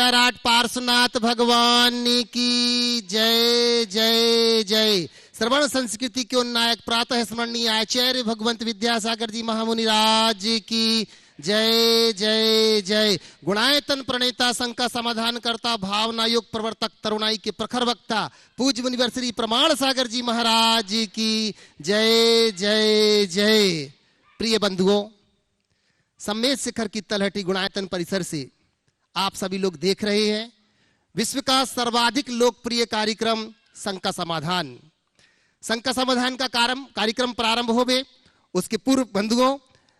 Rot Parshvanath भगवान की जय जय जय। श्रवण संस्कृति के उन्नायक प्रातः स्मरणीय आचार्य भगवंत विद्यासागर जी महामुनि राज की जय जय जय। गुणायतन प्रणेता संघ का समाधान करता भावना योग प्रवर्तक तरुणाई के प्रखर वक्ता पूज्य मुनिवर श्री प्रमाण सागर जी महाराज की जय जय जय। प्रिय बंधुओं, सम्मेद शिखर की तलहटी गुणायतन परिसर से आप सभी लोग देख रहे हैं विश्व का सर्वाधिक लोकप्रिय कार्यक्रम संघ का समाधान। संघ का समाधान का कार्यक्रम प्रारंभ होवे उसके पूर्व बंधुओं,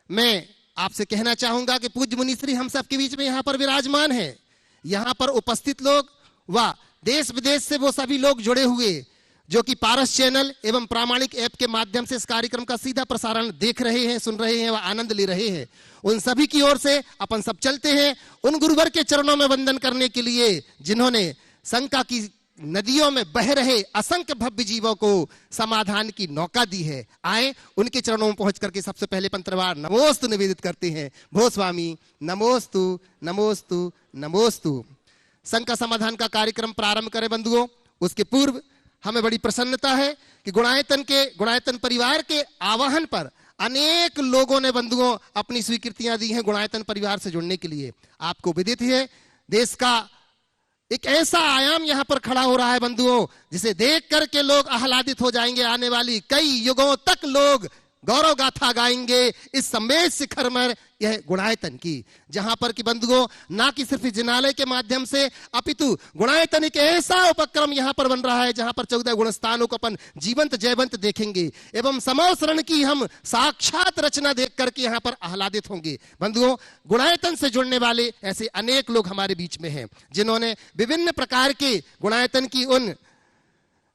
मैं आपसे कहना चाहूंगा कि पूज्य मुनिश्री हम सबके बीच में यहाँ पर विराजमान है। यहाँ पर उपस्थित लोग व देश विदेश से वो सभी लोग जुड़े हुए जो कि पारस चैनल एवं प्रामाणिक ऐप के माध्यम से इस कार्यक्रम का सीधा प्रसारण देख रहे हैं, सुन रहे हैं व आनंद ले रहे हैं, उन सभी की ओर से अपन सब चलते हैं उन गुरुवर के चरणों में वंदन करने के लिए जिन्होंने संका की नदियों में बह रहे असंख्य भव्य जीवों को समाधान की नौका दी है। आए उनके चरणों में पहुंच करके सबसे पहले पंत्रवार नमोस्तु निवेदित करते हैं। भो स्वामी नमोस्तु नमोस्तु नमोस्तु। संघ का समाधान का कार्यक्रम प्रारंभ करें बंधुओं, उसके पूर्व हमें बड़ी प्रसन्नता है कि गुणायतन परिवार के आवाहन पर अनेक लोगों ने बंधुओं अपनी स्वीकृतियां दी हैं गुणायतन परिवार से जुड़ने के लिए। आपको विदित है देश का एक ऐसा आयाम यहां पर खड़ा हो रहा है बंधुओं जिसे देख करके लोग आह्लादित हो जाएंगे। आने वाली कई युगों तक लोग गौरव गाथा गाएंगे इस सम्मेद शिखर में यह गुणायतन की, जहां पर कि बंधुओं ना कि सिर्फ जिनालय के माध्यम से अपितु गुणायतन एक ऐसा उपक्रम यहां पर बन रहा है जहां पर 14 गुणस्थानों को अपन जीवंत जयवंत देखेंगे एवं समवसरण की हम साक्षात रचना देख करके यहां पर आह्लादित होंगे। बंधुओं, गुणायतन से जुड़ने वाले ऐसे अनेक लोग हमारे बीच में हैं जिन्होंने विभिन्न प्रकार के गुणायतन की उन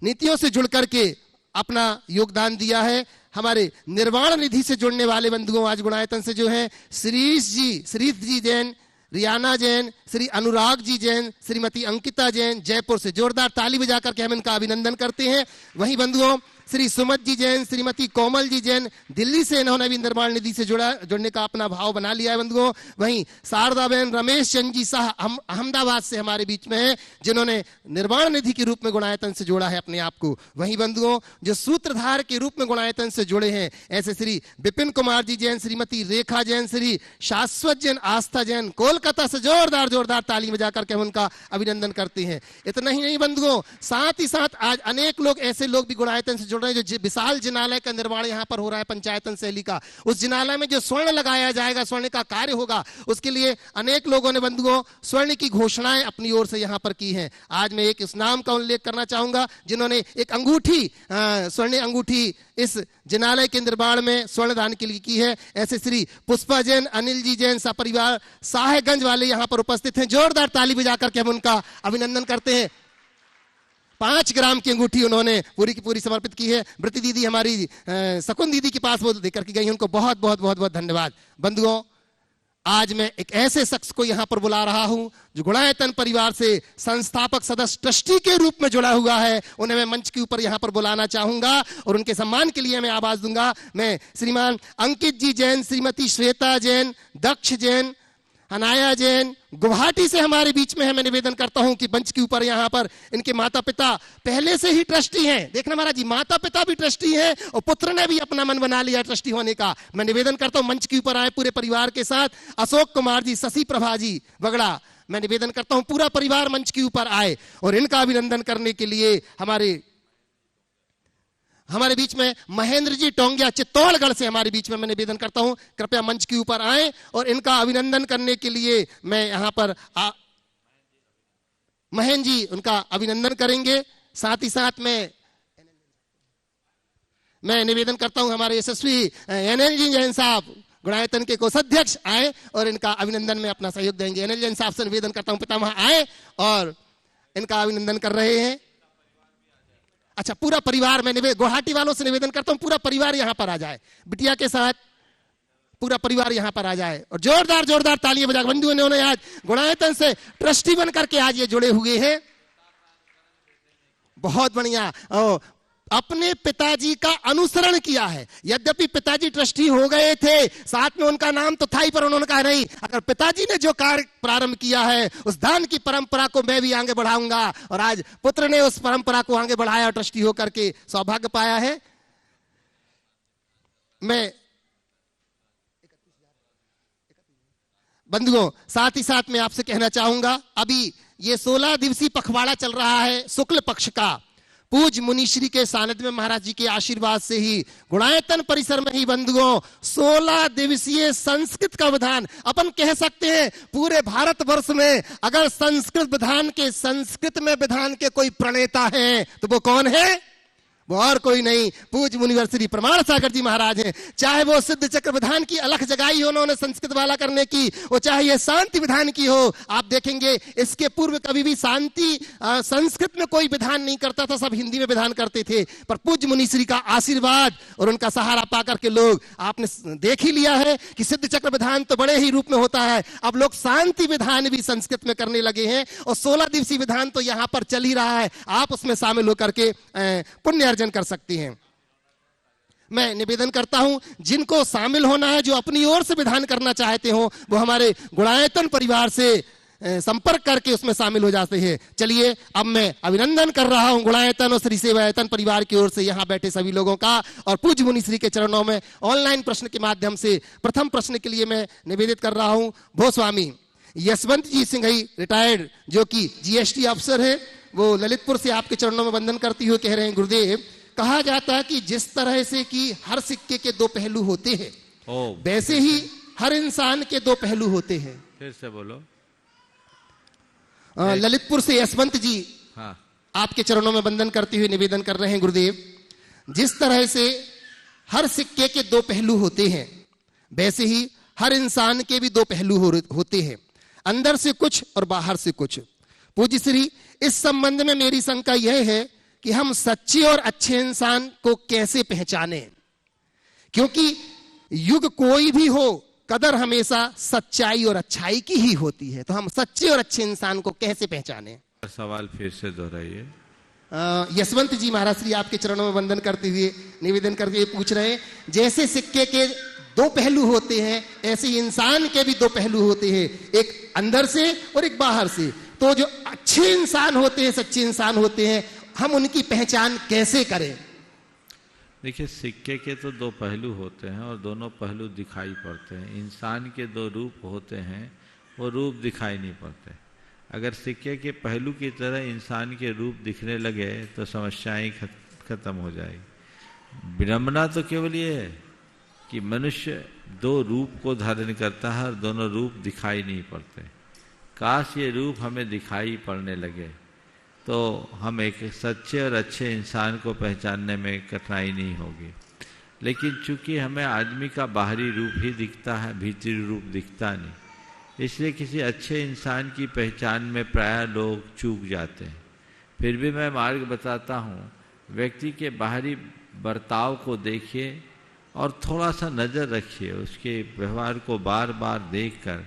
नीतियों से जुड़ करके अपना योगदान दिया है। हमारे निर्वाण निधि से जुड़ने वाले बंधुओं आज गुणायतन से जो है श्रीत जी जैन, रियाना जैन, श्री अनुराग जी जैन, श्रीमती अंकिता जैन जयपुर से जोरदार ताली बजा करके हम इनका अभिनंदन करते हैं। वहीं बंधुओं श्री सुमत जी जैन, श्रीमती कोमल जी जैन दिल्ली से इन्होंने भी निर्माण निधि से जुड़ने का अपना भाव बना लिया है बंधुओं। वहीं शारदा बहन रमेश चंद जी शाह अहमदाबाद से हमारे बीच में है जिन्होंने निर्माण निधि के रूप में गुणायतन से जोड़ा है अपने आप को। वहीं बंधुओं जो सूत्रधार के रूप में गुणायतन से जुड़े हैं ऐसे श्री विपिन कुमार जी जैन, श्रीमती रेखा जैन, श्री शाश्वत जैन, आस्था जैन कोलकाता से जोरदार ताली बजा करके हम उनका अभिनंदन करते हैं। इतना ही नहीं बंधुओं, साथ ही साथ आज अनेक लोग ऐसे लोग भी गुणायतन से जुड़ रहे हैं जो विशाल जिनालय का निर्माण यहां पर हो रहा है पंचायतन शैली का। उस जिनालय में जो स्वर्ण लगाया जाएगा, स्वर्ण का कार्य होगा, उसके लिए अनेक लोगों ने बंधुओं स्वर्ण की घोषणाएं अपनी ओर से यहां पर की हैं। आज मैं एक इस नाम का उल्लेख करना चाहूंगा जिन्होंने एक अंगूठी, स्वर्ण अंगूठी इस जिनालय के निर्माण में स्वर्ण दान के लिए की है। ऐसे श्री पुष्पा जैन, अनिल जी जैन सपरिवार साहेबगंज वाले यहां पर उपस्थित हैं। जोरदार ताली बजा करके हम उनका अभिनंदन करते हैं। 5 ग्राम की अंगूठी उन्होंने पूरी की पूरी समर्पित की है। ब्रति दीदी हमारी शकुन दीदी के पास वो देकर के गई, उनको बहुत बहुत बहुत बहुत धन्यवाद। बंधुओं, आज मैं एक ऐसे शख्स को यहां पर बुला रहा हूं जो गुणायतन परिवार से संस्थापक सदस्य ट्रस्टी के रूप में जुड़ा हुआ है। उन्हें मैं मंच के ऊपर यहां पर बुलाना चाहूंगा और उनके सम्मान के लिए मैं आवाज दूंगा। मैं श्रीमान अंकित जी जैन, श्रीमती श्वेता जैन, दक्ष जैन, अनाया जैन गुवाहाटी से हमारे बीच में है। मैं निवेदन करता हूं कि मंच के ऊपर यहां पर इनके माता पिता पहले से ही ट्रस्टी हैं। देखना महाराज जी, माता पिता भी ट्रस्टी हैं और पुत्र ने भी अपना मन बना लिया ट्रस्टी होने का। मैं निवेदन करता हूं मंच के ऊपर आए पूरे परिवार के साथ। अशोक कुमार जी, शशि प्रभा जी बगड़ा, मैं निवेदन करता हूं पूरा परिवार मंच के ऊपर आए और इनका अभिनंदन करने के लिए हमारे बीच में महेंद्र जी टोंगिया चित्तौड़गढ़ से हमारे बीच में मैं निवेदन करता हूं कृपया मंच के ऊपर आए और इनका अभिनंदन करने के लिए मैं यहां पर महेंद्र जी उनका अभिनंदन करेंगे। साथ ही साथ मैं निवेदन करता हूं हमारे यशस्वी एनएल जी जैन साहब गुणायतन के कोषाध्यक्ष आए और इनका अभिनंदन में अपना सहयोग देंगे। एनएल जैन साहब से निवेदन करता हूं पितामह आए और इनका अभिनंदन कर रहे हैं। अच्छा, पूरा परिवार, मैं गुवाहाटी वालों से निवेदन करता हूं पूरा परिवार यहां पर आ जाए, बिटिया के साथ पूरा परिवार यहां पर आ जाए और जोरदार तालियां बजा। बंधुओं ने आज गुणायतन से ट्रस्टी बनकर के आज ये जुड़े हुए हैं। बहुत बढ़िया। अपने पिताजी का अनुसरण किया है। यद्यपि पिताजी ट्रस्टी हो गए थे, साथ में उनका नाम तो था ही, पर उन्होंने कहा नहीं, अगर पिताजी ने जो कार्य प्रारंभ किया है उस दान की परंपरा को मैं भी आगे बढ़ाऊंगा। और आज पुत्र ने उस परंपरा को आगे बढ़ाया, ट्रस्टी होकर के सौभाग्य पाया है। मैं बंधुओं, साथ ही साथ मैं आपसे कहना चाहूंगा, अभी ये 16 दिवसीय पखवाड़ा चल रहा है शुक्ल पक्ष का। पूज्य मुनिश्री के सानिध्य में महाराज जी के आशीर्वाद से ही गुणायतन परिसर में ही बंधुओं 16 दिवसीय संस्कृत का विधान, अपन कह सकते हैं पूरे भारतवर्ष में अगर संस्कृत विधान के, संस्कृत में विधान के कोई प्रणेता हैं तो वो कौन है? वो और कोई नहीं, पूज्य मुनिवर्सिटी प्रमाण सागर जी महाराज हैं। चाहे वो सिद्ध चक्र विधान की अलख जगाई हो उन्होंने संस्कृत वाला करने की, वो चाहे ये शांति विधान की हो। आप देखेंगे इसके पूर्व कभी भी शांति संस्कृत में कोई विधान नहीं करता था, सब हिंदी में विधान करते थे। पर पूज्य मुनिश्री का आशीर्वाद और उनका सहारा पाकर के लोग, आपने देख ही लिया है कि सिद्ध चक्र विधान तो बड़े ही रूप में होता है, अब लोग शांति विधान भी संस्कृत में करने लगे हैं। और 16 दिवसीय विधान तो यहां पर चल ही रहा है, आप उसमें शामिल होकर के पुण्य अर्जन कर सकती हैं। मैं निवेदन करता हूं, जिनको शामिल होना है, जो अपनी ओर से विधान करना चाहते हो, वो हमारे गुणायतन परिवार से संपर्क करके उसमें शामिल हो जाते हैं। चलिए अब मैं अभिनंदन कर रहा हूं गुणायतन और श्री सेवायतन परिवार की ओर से यहां बैठे सभी लोगों का, और पूज्य मुनिश्री के चरणों में ऑनलाइन प्रश्न के माध्यम से प्रथम प्रश्न के लिए मैं निवेदित कर रहा हूं भो स्वामी यशवंत जी सिंघई रिटायर्ड, जो कि जीएसटी अफसर है, वो ललितपुर से आपके चरणों में वंदन करती हुए कह रहे हैं, गुरुदेव, कहा जाता है कि जिस तरह से कि हर सिक्के के दो पहलू होते हैं, वैसे ही हर इंसान के दो पहलू होते हैं। फिर से बोलो। ललितपुर से यशवंत जी आपके चरणों में वंदन करते हुए निवेदन कर रहे हैं, गुरुदेव, जिस तरह से हर सिक्के के दो पहलू होते हैं, वैसे ही हर इंसान के भी दो पहलू होते हैं, अंदर से कुछ और बाहर से कुछ। पूज्य श्री, इस संबंध में मेरी शंका यह है कि हम सच्चे और अच्छे इंसान को कैसे पहचाने, क्योंकि युग कोई भी हो, कदर हमेशा सच्चाई और अच्छाई की ही होती है। तो हम सच्चे और अच्छे इंसान को कैसे पहचाने? सवाल फिर से दोहराइए। यशवंत जी महाराज श्री आपके चरणों में वंदन करते हुए निवेदन करते हुए पूछ रहे हैं, जैसे सिक्के के दो पहलू होते हैं, ऐसे इंसान के भी दो पहलू होते हैं, एक अंदर से और एक बाहर से। तो जो अच्छे इंसान होते हैं, सच्चे इंसान होते हैं, हम उनकी पहचान कैसे करें? देखिए, सिक्के के तो दो पहलू होते हैं और दोनों पहलू दिखाई पड़ते हैं। इंसान के दो रूप होते हैं, वो रूप दिखाई नहीं पड़ते। अगर सिक्के के पहलू की तरह इंसान के रूप दिखने लगे तो समस्याएं खत्म हो जाएगी। विडंबना तो केवल ये है कि मनुष्य दो रूप को धारण करता है और दोनों रूप दिखाई नहीं पड़ते। काश ये रूप हमें दिखाई पड़ने लगे तो हम एक सच्चे और अच्छे इंसान को पहचानने में कठिनाई नहीं होगी। लेकिन चूंकि हमें आदमी का बाहरी रूप ही दिखता है, भीतरी रूप दिखता नहीं, इसलिए किसी अच्छे इंसान की पहचान में प्रायः लोग चूक जाते हैं। फिर भी मैं मार्ग बताता हूँ, व्यक्ति के बाहरी बर्ताव को देखिए और थोड़ा सा नज़र रखिए, उसके व्यवहार को बार बार देखकर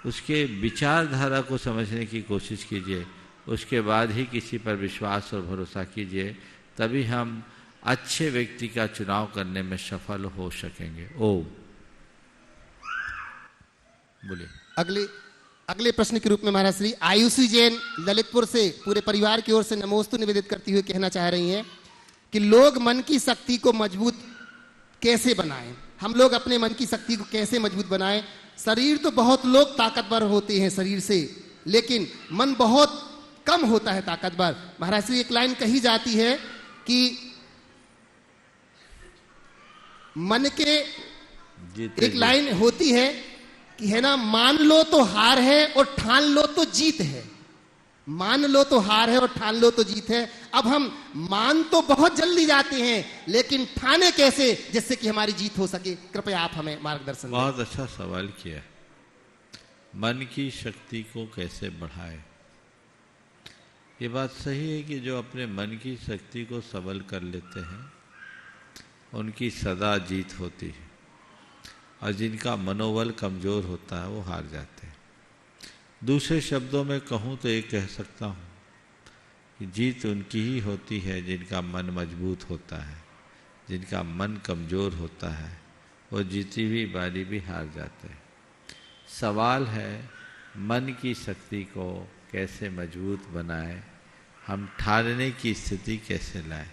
उसके विचारधारा को समझने की कोशिश कीजिए। उसके बाद ही किसी पर विश्वास और भरोसा कीजिए, तभी हम अच्छे व्यक्ति का चुनाव करने में सफल हो सकेंगे। ओम। बोलिए। अगले प्रश्न के रूप में महाराज श्री आयुषी जैन ललितपुर से पूरे परिवार की ओर से नमोस्तु निवेदित करती हुए कहना चाह रही हैं कि लोग मन की शक्ति को मजबूत कैसे बनाएं? हम लोग अपने मन की शक्ति को कैसे मजबूत बनाएं? शरीर तो बहुत लोग ताकतवर होते हैं शरीर से, लेकिन मन बहुत कम होता है ताकतवर। महाराज श्री एक लाइन कही जाती है कि मन के एक लाइन होती है कि है ना, मान लो तो हार है और ठान लो तो जीत है। मान लो तो हार है और ठान लो तो जीत है। अब हम मान तो बहुत जल्दी जाते हैं, लेकिन ठाने कैसे जिससे कि हमारी जीत हो सके? कृपया आप हमें मार्गदर्शन दें। बहुत अच्छा सवाल किया। मन की शक्ति को कैसे बढ़ाए? ये बात सही है कि जो अपने मन की शक्ति को सबल कर लेते हैं उनकी सदा जीत होती है, और जिनका मनोबल कमज़ोर होता है वो हार जाते हैं। दूसरे शब्दों में कहूँ तो ये कह सकता हूँ कि जीत उनकी ही होती है जिनका मन मजबूत होता है। जिनका मन कमज़ोर होता है वो जीती हुई बारी भी हार जाते हैं। सवाल है मन की शक्ति को कैसे मजबूत बनाए, हम ठानने की स्थिति कैसे लाएं।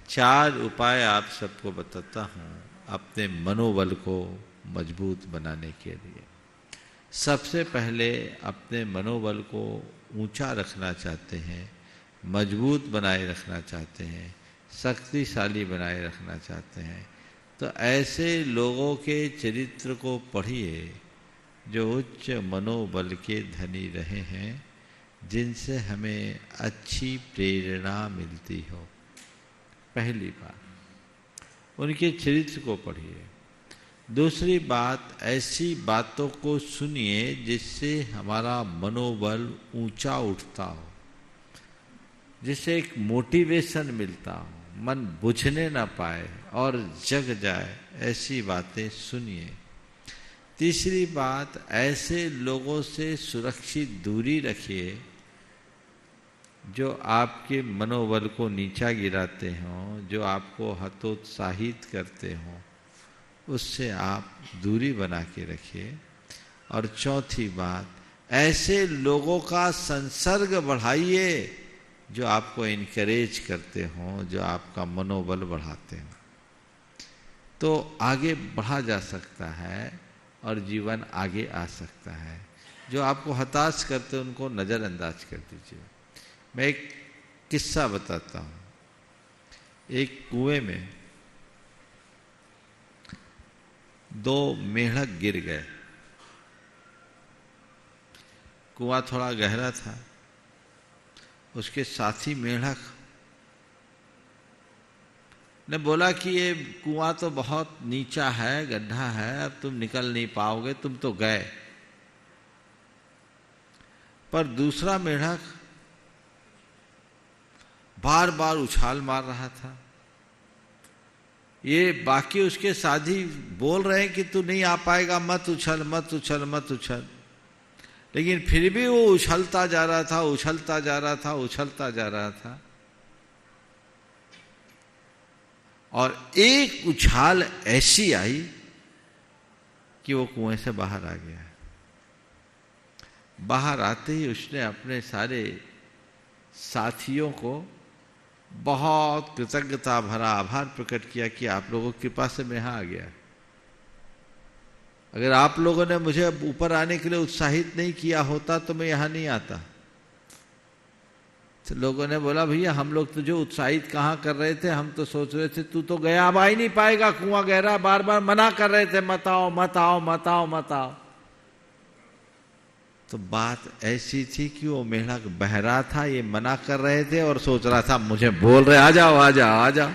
4 उपाय आप सबको बताता हूँ अपने मनोबल को मजबूत बनाने के लिए। सबसे पहले अपने मनोबल को ऊंचा रखना चाहते हैं, मजबूत बनाए रखना चाहते हैं, शक्तिशाली बनाए रखना चाहते हैं, तो ऐसे लोगों के चरित्र को पढ़िए जो उच्च मनोबल के धनी रहे हैं, जिनसे हमें अच्छी प्रेरणा मिलती हो। पहली बात उनके चरित्र को पढ़िए। दूसरी बात ऐसी बातों को सुनिए जिससे हमारा मनोबल ऊंचा उठता हो, जिससे एक मोटिवेशन मिलता हो, मन बुझने ना पाए और जग जाए, ऐसी बातें सुनिए। तीसरी बात ऐसे लोगों से सुरक्षित दूरी रखिए जो आपके मनोबल को नीचा गिराते हों, जो आपको हतोत्साहित करते हों, उससे आप दूरी बना के रखिए। और चौथी बात ऐसे लोगों का संसर्ग बढ़ाइए जो आपको इनकरेज करते हों, जो आपका मनोबल बढ़ाते हों, तो आगे बढ़ा जा सकता है और जीवन आगे आ सकता है। जो आपको हताश करते उनको नज़रअंदाज कर दीजिए। मैं एक किस्सा बताता हूँ। एक कुएं में 2 मेंढक गिर गए। कुआं थोड़ा गहरा था। उसके साथी मेंढक ने बोला कि ये कुआं तो बहुत नीचा है, गड्ढा है, अब तुम निकल नहीं पाओगे, तुम तो गए। पर दूसरा मेंढक बार बार उछाल मार रहा था। ये बाकी उसके साथी बोल रहे हैं कि तू नहीं आ पाएगा, मत उछल मत उछल मत उछल, लेकिन फिर भी वो उछलता जा रहा था, उछलता जा रहा था, उछलता जा रहा था। और एक उछाल ऐसी आई कि वो कुएं से बाहर आ गया। बाहर आते ही उसने अपने सारे साथियों को बहुत कृतज्ञता भरा आभार प्रकट किया कि आप लोगों की कृपा से मैं यहाँ आ गया। अगर आप लोगों ने मुझे ऊपर आने के लिए उत्साहित नहीं किया होता तो मैं यहाँ नहीं आता। तो लोगों ने बोला भैया हम लोग तुझे उत्साहित कहाँ कर रहे थे, हम तो सोच रहे थे तू तो गया, अब आ ही नहीं पाएगा, कुआं गहरा, बार बार मना कर रहे थे मत आओ मत आओ मत आओ मत आओ। तो बात ऐसी थी कि वो मेंढक बहरा था, ये मना कर रहे थे और सोच रहा था मुझे बोल रहे आ जाओ आ जाओ आ जाओ।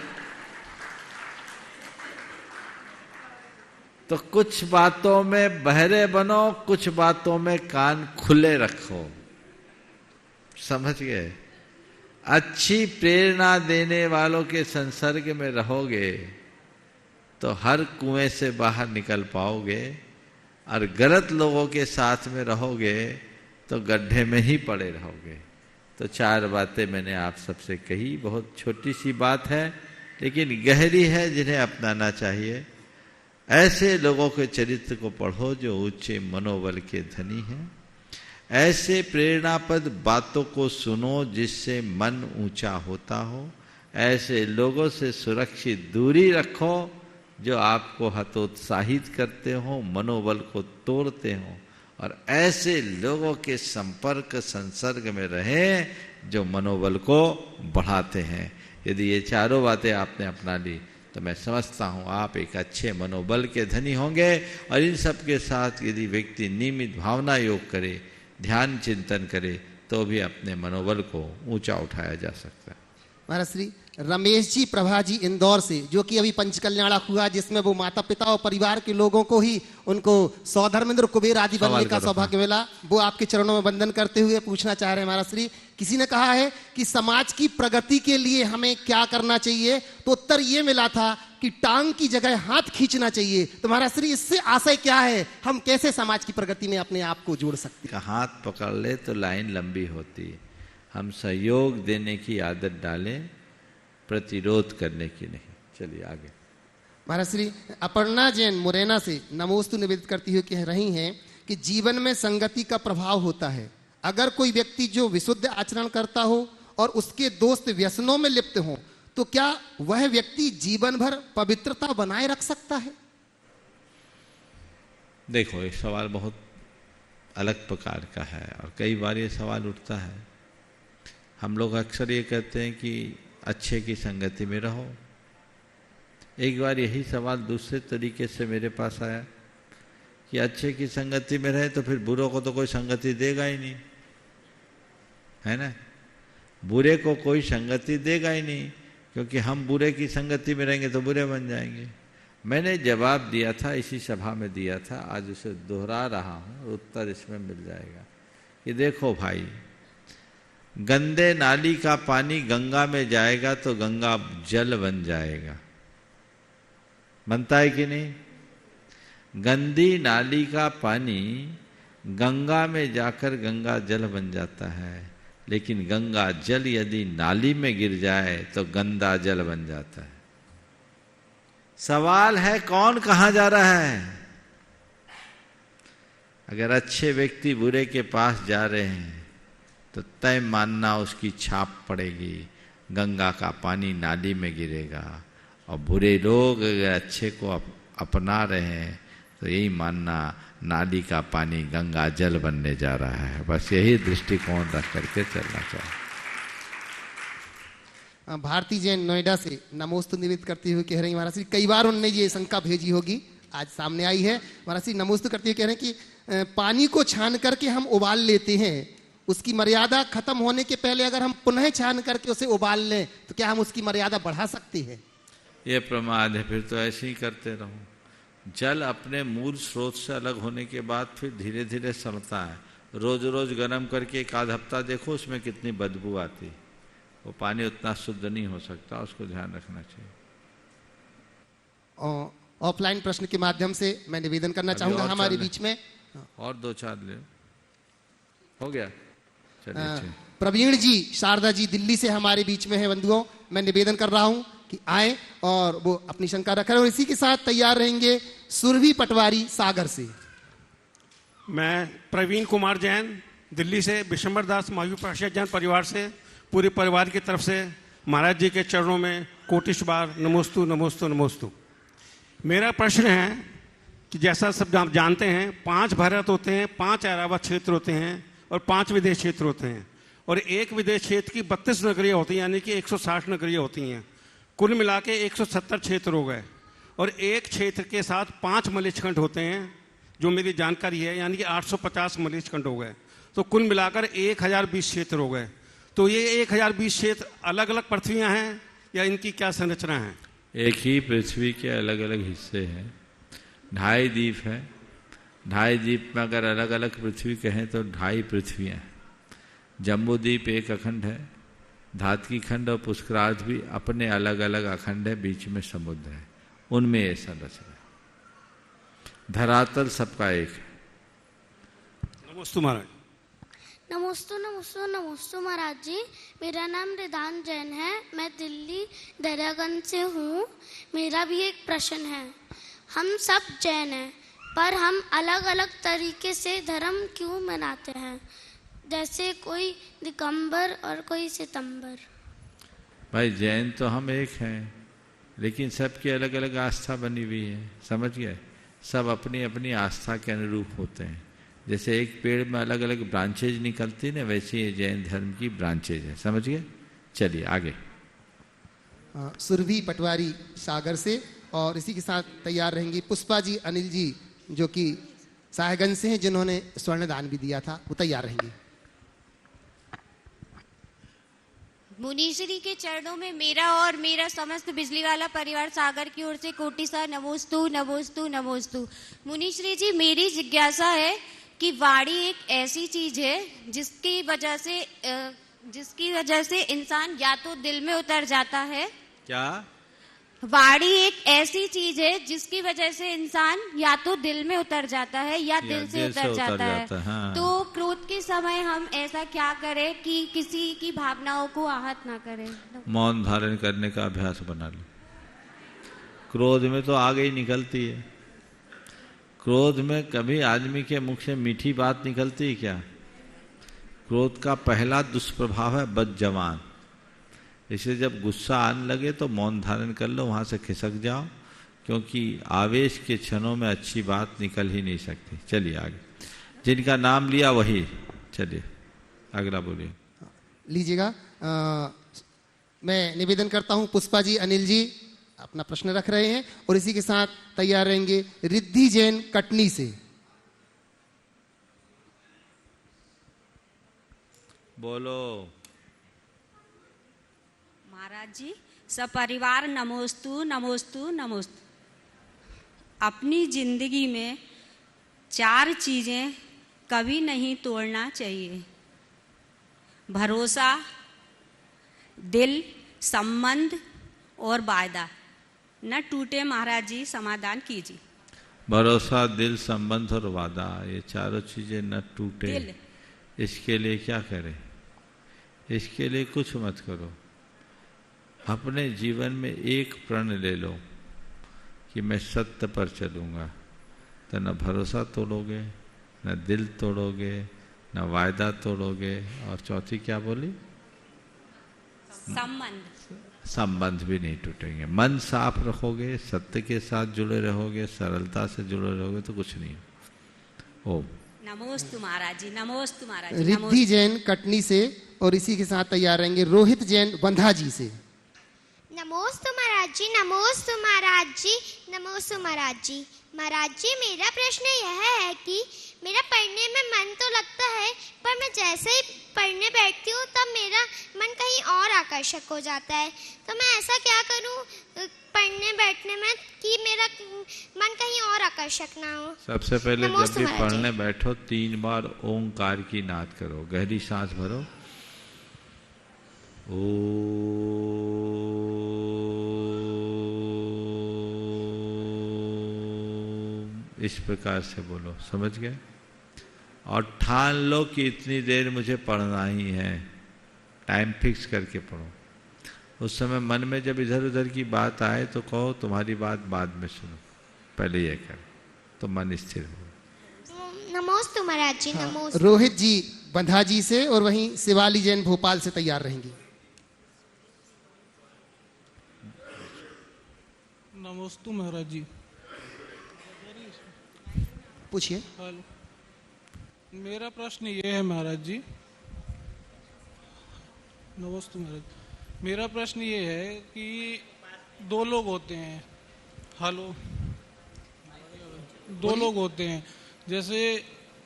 तो कुछ बातों में बहरे बनो, कुछ बातों में कान खुले रखो। समझ गए? अच्छी प्रेरणा देने वालों के संसर्ग में रहोगे तो हर कुएं से बाहर निकल पाओगे, और गलत लोगों के साथ में रहोगे तो गड्ढे में ही पड़े रहोगे। तो 4 बातें मैंने आप सबसे कही, बहुत छोटी सी बात है लेकिन गहरी है, जिन्हें अपनाना चाहिए। ऐसे लोगों के चरित्र को पढ़ो जो ऊंचे मनोबल के धनी हैं। ऐसे प्रेरणापद बातों को सुनो जिससे मन ऊंचा होता हो। ऐसे लोगों से सुरक्षित दूरी रखो जो आपको हतोत्साहित करते हो, मनोबल को तोड़ते हो, और ऐसे लोगों के संपर्क संसर्ग में रहें जो मनोबल को बढ़ाते हैं। यदि ये 4 बातें आपने अपना ली तो मैं समझता हूँ आप एक अच्छे मनोबल के धनी होंगे। और इन सब के साथ यदि व्यक्ति नियमित भावना योग करे, ध्यान चिंतन करे, तो भी अपने मनोबल को ऊंचा उठाया जा सकता है। महाराज श्री रमेश जी प्रभा जी इंदौर से, जो कि अभी पंचकल्याणा हुआ, जिसमें वो माता पिता और परिवार के लोगों को ही उनको सौधर्मेंद्र कुबेर आदि बनने का सौभाग्य मिला, वो आपके चरणों में वंदन करते हुए पूछना चाह रहे हैं महाराज श्री। किसी ने कहा है कि समाज की प्रगति के लिए हमें क्या करना चाहिए, तो उत्तर ये मिला था कि टांग की जगह हाथ खींचना चाहिए। तो महाराज श्री इससे आशय क्या है, हम कैसे समाज की प्रगति में अपने आप को जोड़ सकते हैं? हाथ पकड़ ले तो लाइन लंबी होती है, हम सहयोग देने की आदत डालें, प्रतिरोध करने की नहीं। चलिए आगे। महाराज श्री अपर्णा जैन मुरैना से नमोस्तु निवेदित करती हुई कह रही हैं कि जीवन में संगति का प्रभाव होता है। अगर कोई व्यक्ति जो विशुद्ध आचरण करता हो और उसके दोस्त व्यसनों में लिप्त हो, तो क्या वह व्यक्ति जीवन भर पवित्रता बनाए रख सकता है? देखो, ये सवाल बहुत अलग प्रकार का है और कई बार ये सवाल उठता है। हम लोग अक्सर ये कहते हैं कि अच्छे की संगति में रहो। एक बार यही सवाल दूसरे तरीके से मेरे पास आया कि अच्छे की संगति में रहे तो फिर बुरों को तो कोई संगति देगा ही नहीं, है ना। बुरे को कोई संगति देगा ही नहीं, क्योंकि हम बुरे की संगति में रहेंगे तो बुरे बन जाएंगे। मैंने जवाब दिया था, इसी सभा में दिया था, आज उसे दोहरा रहा हूँ, उत्तर इसमें मिल जाएगा कि देखो भाई, गंदे नाली का पानी गंगा में जाएगा तो गंगा जल बन जाएगा, बनता है कि नहीं। गंदी नाली का पानी गंगा में जाकर गंगा जल बन जाता है, लेकिन गंगा जल यदि नाली में गिर जाए तो गंदा जल बन जाता है। सवाल है कौन कहां जा रहा है। अगर अच्छे व्यक्ति बुरे के पास जा रहे हैं तो तय मानना उसकी छाप पड़ेगी, गंगा का पानी नाली में गिरेगा। और बुरे लोग अगर अच्छे को अपना रहे हैं तो यही मानना नाली का पानी गंगा जल बनने जा रहा है। बस यही दृष्टिकोण रख करके चलना चाहिए। भारती जैन नोएडा से नमोस्तु निवेदित करती हुई कह रही महाराज श्री, कई बार उन्होंने ये शंका भेजी होगी, आज सामने आई है। महाराज श्री नमोस्तु करते हुए कह रहे हैं कि पानी को छान करके हम उबाल लेते हैं, उसकी मर्यादा खत्म होने के पहले अगर हम पुनः छान करके उसे उबाल लें तो क्या हम उसकी मर्यादा बढ़ा सकते हैं? ये प्रमाद है, फिर तो ऐसे ही करते रहो। जल अपने मूल स्रोत से अलग होने के बाद फिर धीरे धीरे सड़ता है। रोज रोज गर्म करके एक आध हफ्ता देखो उसमें कितनी बदबू आती, वो पानी उतना शुद्ध नहीं हो सकता, उसको ध्यान रखना चाहिए। ऑफलाइन प्रश्न के माध्यम से मैं निवेदन करना चाहूंगा हमारे बीच में और दो चार ले हो गया। चलिए प्रवीण जी शारदा जी दिल्ली से हमारे बीच में है बंधुओं, मैं निवेदन कर रहा हूं कि आए और वो अपनी शंका रखें। और इसी के साथ तैयार रहेंगे सुरभि पटवारी सागर से। मैं प्रवीण कुमार जैन दिल्ली से विशंबर दास महावीर पार्षद जैन परिवार से पूरे परिवार की तरफ से महाराज जी के चरणों में कोटिश बार नमोस्तु नमोस्तु नमोस्तु। मेरा प्रश्न है कि जैसा सब आप जानते हैं 5 भारत होते हैं, 5 ऐरावत क्षेत्र होते हैं और 5 विदेश क्षेत्र होते हैं, और एक विदेश क्षेत्र की 32 नगरियाँ होती हैं, यानी कि 160 नगरियाँ होती हैं। कुल मिला के 170 क्षेत्र हो गए, और एक क्षेत्र के साथ 5 मलेच्छखंड होते हैं जो मेरी जानकारी है, यानी कि 850 मलेच्छखंड हो गए, तो कुल मिलाकर 1020 क्षेत्र हो गए। तो ये 1020 क्षेत्र अलग अलग पृथ्वियाँ हैं या इनकी क्या संरचना है? एक ही पृथ्वी के अलग अलग हिस्से हैं, 2.5 द्वीप है। 2.5 द्वीप में अगर अलग अलग पृथ्वी कहें तो 2.5 पृथ्वियाँ हैं। जम्बू द्वीप एक अखंड है, धातकी खंड और पुष्करार्थ भी अपने अलग अलग अखंड है, बीच में समुद्र है, उनमें ये संरचना। धरातल सबका एक है। नमोस्तु महाराज। नमोस्तु नमोस्तु नमोस्तु महाराज जी, मेरा नाम रिदान जैन है, मैं दिल्ली दरियागंज से हूँ। मेरा भी एक प्रश्न है। हम सब जैन हैं, पर हम अलग अलग तरीके से धर्म क्यों मनाते हैं? जैसे कोई दिगंबर और कोई सितंबर। भाई जैन तो हम एक हैं, लेकिन सबकी अलग अलग आस्था बनी हुई है, समझ गए। सब अपनी अपनी आस्था के अनुरूप होते हैं। जैसे एक पेड़ में अलग अलग ब्रांचेज निकलती ना, वैसे ही जैन धर्म की ब्रांचेज है, समझ गए। चलिए आगे। सुरभि पटवारी सागर से, और इसी के साथ तैयार रहेंगी पुष्पा जी अनिल जी जो कि साहेबगंज से हैं, जिन्होंने स्वर्ण दान भी दिया था, वो तैयार रहेंगी। मुनीश्री के चरणों में मेरा और मेरा समस्त बिजली वाला परिवार सागर की ओर से कोटि सा नमोस्तु नमोस्तु नमोस्तु। मुनीश्री जी, मेरी जिज्ञासा है कि वाणी एक ऐसी चीज है जिसकी वजह से इंसान या तो दिल में उतर जाता है। क्या? वाणी एक ऐसी चीज है जिसकी वजह से इंसान या तो दिल में उतर जाता है या दिल से उतर जाता है। हाँ। तो क्रोध के समय हम ऐसा क्या करें कि किसी की भावनाओं को आहत ना करें? मौन धारण करने का अभ्यास बना लो। क्रोध में तो आगे ही निकलती है। क्रोध में कभी आदमी के मुख से मीठी बात निकलती है क्या? क्रोध का पहला दुष्प्रभाव है बदजबान। इसलिए जब गुस्सा आने लगे तो मौन धारण कर लो, वहां से खिसक जाओ, क्योंकि आवेश के क्षणों में अच्छी बात निकल ही नहीं सकती। चलिए आगे, जिनका नाम लिया वही, चलिए अगला बोलिए। लीजिएगा। मैं निवेदन करता हूं, पुष्पा जी, अनिल जी अपना प्रश्न रख रहे हैं और इसी के साथ तैयार रहेंगे रिद्धि जैन कटनी से। बोलो। महाराज जी, सपरिवार नमोस्तु नमोस्तु नमोस्तु। अपनी जिंदगी में 4 चीजें कभी नहीं तोड़ना चाहिए: भरोसा, दिल, संबंध और वायदा। न टूटे महाराज जी, समाधान कीजिए। भरोसा, दिल, संबंध और वादा, ये चारों चीजें न टूटे, दिल। इसके लिए क्या करें? इसके लिए कुछ मत करो। अपने जीवन में एक प्रण ले लो कि मैं सत्य पर चलूंगा, तो न भरोसा तोड़ोगे, न दिल तोड़ोगे, न वायदा तोड़ोगे, और चौथी क्या बोली? संबंध। संबंध भी नहीं टूटेंगे। मन साफ रखोगे, सत्य के साथ जुड़े रहोगे, सरलता से जुड़े रहोगे, तो कुछ नहीं। ओम नमोस्तु महाराज जी, नमोस्तु महाराज जी। रिद्धि जैन कटनी से और इसी के साथ तैयार रहेंगे रोहित जैन बंधा जी से। नमोस्तु महाराज जी, नमोस्तु महाराज जी, नमोस्तु महाराज जी। महाराज जी, मेरा प्रश्न यह है कि मेरा पढ़ने में मन तो लगता है, पर मैं जैसे ही पढ़ने बैठती हूँ तब मेरा मन कहीं और आकर्षक हो जाता है। तो मैं ऐसा क्या करूँ पढ़ने बैठने में कि मेरा मन कहीं और आकर्षक ना हो? सबसे पहले जब भी पढ़ने बैठो 3 बार ओंकार की नाद करो, गहरी सांस भरो, इस प्रकार से बोलो, समझ गए? और ठान लो कि इतनी देर मुझे पढ़ना ही है, टाइम फिक्स करके पढ़ो। उस समय मन में जब इधर उधर की बात आए तो कहो तुम्हारी बात बाद में सुनो, पहले ये कर, तो मन स्थिर हो। नमोस्तु महाराज जी, नमोस्तु। रोहित जी बंधा जी से और वहीं शिवाली जैन भोपाल से तैयार रहेंगी। नमोस्तु महाराज जी। पूछिए। हेलो, मेरा प्रश्न ये है महाराज जी। नमोस्तु महाराज, मेरा प्रश्न ये है कि 2 लोग होते हैं। हेलो, 2 लोग होते हैं, जैसे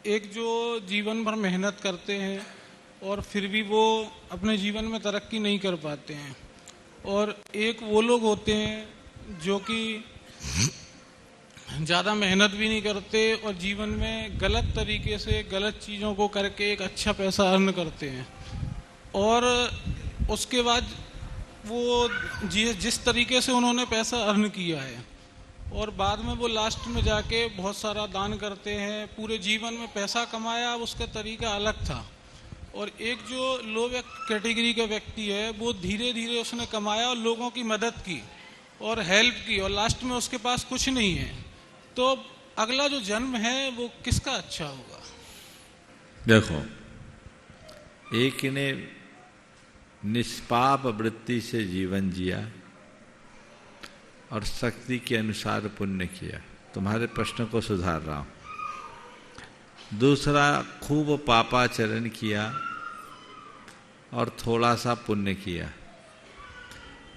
एक जो जीवन भर मेहनत करते हैं और फिर भी वो अपने जीवन में तरक्की नहीं कर पाते हैं, और एक वो लोग होते हैं जो कि ज़्यादा मेहनत भी नहीं करते और जीवन में गलत तरीके से गलत चीज़ों को करके एक अच्छा पैसा अर्न करते हैं, और उसके बाद वो जिस तरीके से उन्होंने पैसा अर्न किया है और बाद में वो लास्ट में जाके बहुत सारा दान करते हैं, पूरे जीवन में पैसा कमाया, उसका तरीका अलग था। और एक जो लो कैटेगरी का व्यक्ति है वो धीरे धीरे उसने कमाया और लोगों की मदद की और हेल्प की, और लास्ट में उसके पास कुछ नहीं है। तो अगला जो जन्म है वो किसका अच्छा होगा? देखो, एक ने निष्पाप वृत्ति से जीवन जिया और शक्ति के अनुसार पुण्य किया, तुम्हारे प्रश्न को सुधार रहा हूं। दूसरा खूब पापाचरण किया और थोड़ा सा पुण्य किया,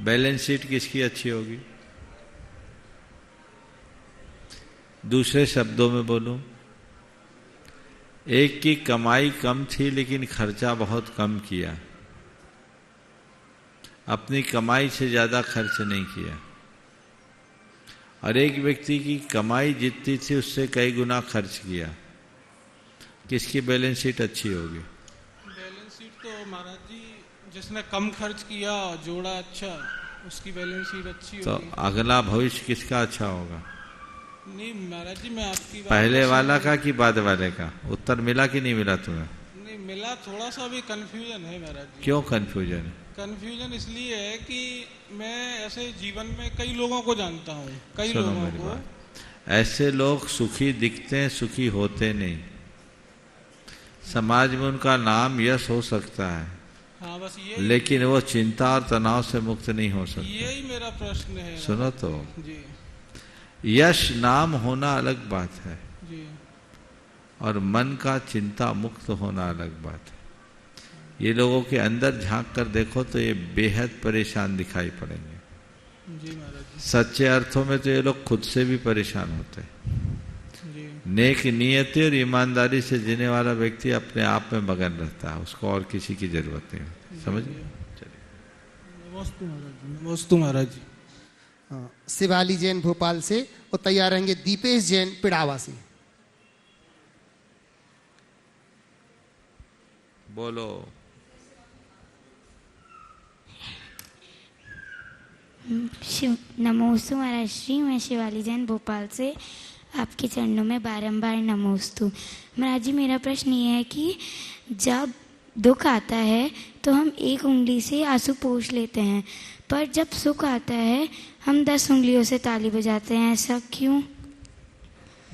बैलेंस शीट किसकी अच्छी होगी? दूसरे शब्दों में बोलूं, एक की कमाई कम थी लेकिन खर्चा बहुत कम किया, अपनी कमाई से ज्यादा खर्च नहीं किया, और एक व्यक्ति की कमाई जितनी थी उससे कई गुना खर्च किया। किसकी बैलेंस शीट अच्छी होगी? बैलेंस शीट तो महाराज जी जिसने कम खर्च किया जोड़ा अच्छा। उसकी बैलेंस शीट अच्छी तो होगी। अगला भविष्य किसका अच्छा होगा? नहीं महाराज जी, मैं आपकी बात पहले को वाला समझ- का कि बाद वाले का? उत्तर मिला कि नहीं मिला तुम्हें? नहीं मिला, थोड़ा सा भी कंफ्यूजन है महाराज जी। क्यों कंफ्यूजन है? कंफ्यूजन इसलिए है कि मैं ऐसे जीवन में कई लोगों को जानता हूँ, कई सुनो लोगों मेरी को। बात, ऐसे लोग सुखी दिखते हैं, सुखी होते नहीं। समाज में उनका नाम यश हो सकता है, हाँ बस ये लेकिन वो चिंता और तनाव से मुक्त नहीं हो सकते। यही मेरा प्रश्न है। सुनो तो, जी यश नाम होना अलग बात है जी और मन का चिंता मुक्त होना अलग बात है। ये लोगों के अंदर झांक कर देखो तो ये बेहद परेशान दिखाई पड़ेंगे। जी महाराज जी। सच्चे अर्थों में तो ये लोग खुद से भी परेशान होते हैं। जी नेक नियति और ईमानदारी से जीने वाला व्यक्ति अपने आप में मगन रहता है, उसको और किसी की जरूरत नहीं होती। समझ गए? चलिए। नमस्ते महाराज जी। नमस्ते महाराज जी। हाँ, शिवाली जैन भोपाल से और तैयार रहेंगे दीपेश जैन पिड़ावा से। बोलो। नमोस्तु महाराज श्री, मैं शिवाली जैन भोपाल से आपके चरणों में बारंबार नमोस्तु। महाराज जी, मेरा प्रश्न ये है कि जब दुख आता है तो हम एक उंगली से आंसू पोंछ लेते हैं, पर जब सुख आता है हम 10 उंगलियों से ताली बजाते हैं, ऐसा क्यों?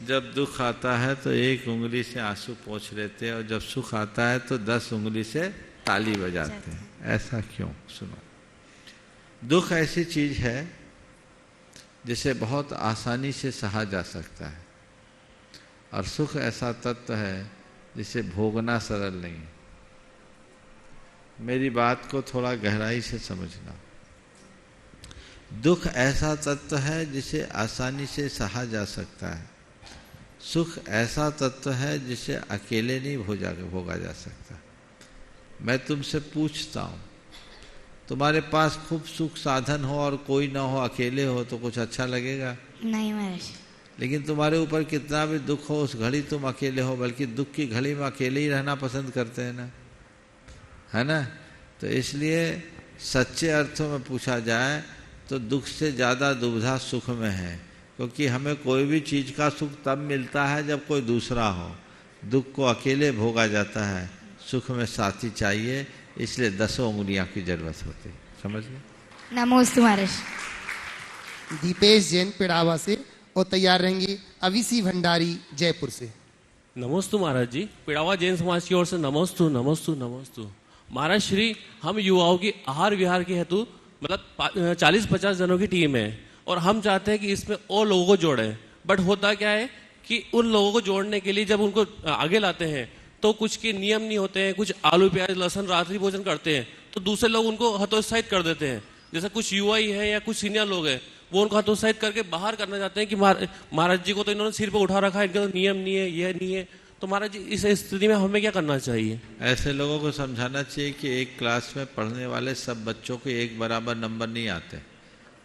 जब दुख आता है तो एक उंगली से आंसू पोंछ लेते हैं और जब सुख आता है तो 10 उंगली से ताली बजाते हैं, ऐसा क्यों? सुनो, दुख ऐसी चीज है जिसे बहुत आसानी से सहा जा सकता है और सुख ऐसा तत्व है जिसे भोगना सरल नहीं है। मेरी बात को थोड़ा गहराई से समझना। दुख ऐसा तत्व है जिसे आसानी से सहा जा सकता है, सुख ऐसा तत्व है जिसे अकेले नहीं भोगा जा सकता। मैं तुमसे पूछता हूँ, तुम्हारे पास खूब सुख साधन हो और कोई ना हो, अकेले हो तो कुछ अच्छा लगेगा? नहीं महाराज। लेकिन तुम्हारे ऊपर कितना भी दुख हो उस घड़ी तुम अकेले हो, बल्कि दुख की घड़ी में अकेले ही रहना पसंद करते हैं ना, है ना? तो इसलिए सच्चे अर्थों में पूछा जाए तो दुख से ज़्यादा दुविधा सुख में है, क्योंकि हमें कोई भी चीज़ का सुख तब मिलता है जब कोई दूसरा हो। दुख को अकेले भोगा जाता है, सुख में साथी चाहिए, इसलिए 10 उंगलियां की जरूरत होती है। समझ गए? नमोस्तु महाराज। दीपेश जैन पिड़ावा से और तैयार रहेंगे अविसी भंडारी जयपुर से। नमोस्तु महाराज जी। पिड़ावा जैन समाज की ओर से नमोस्तु नमोस्तु नमोस्तु। महाराज श्री, हम युवाओं की आहार विहार के हेतु मतलब 40-50 जनों की टीम है और हम चाहते हैं कि इसमें और लोगों को जोड़ें, बट होता क्या है कि उन लोगों को जोड़ने के लिए जब उनको आगे लाते हैं तो कुछ के नियम नहीं होते हैं, कुछ आलू प्याज लहसुन रात्रि भोजन करते हैं तो दूसरे लोग उनको हतोत्साहित कर देते हैं। जैसे कुछ युवा ही है या कुछ सीनियर लोग हैं, वो उनको हतोत्साहित करके बाहर करना चाहते हैं कि महाराज जी को तो इन्होंने सिर पे उठा रखा है, इनका तो नियम नहीं है, यह नहीं है। तो महाराज जी, इस स्थिति में हमें क्या करना चाहिए? ऐसे लोगों को समझाना चाहिए कि एक क्लास में पढ़ने वाले सब बच्चों के एक बराबर नंबर नहीं आते।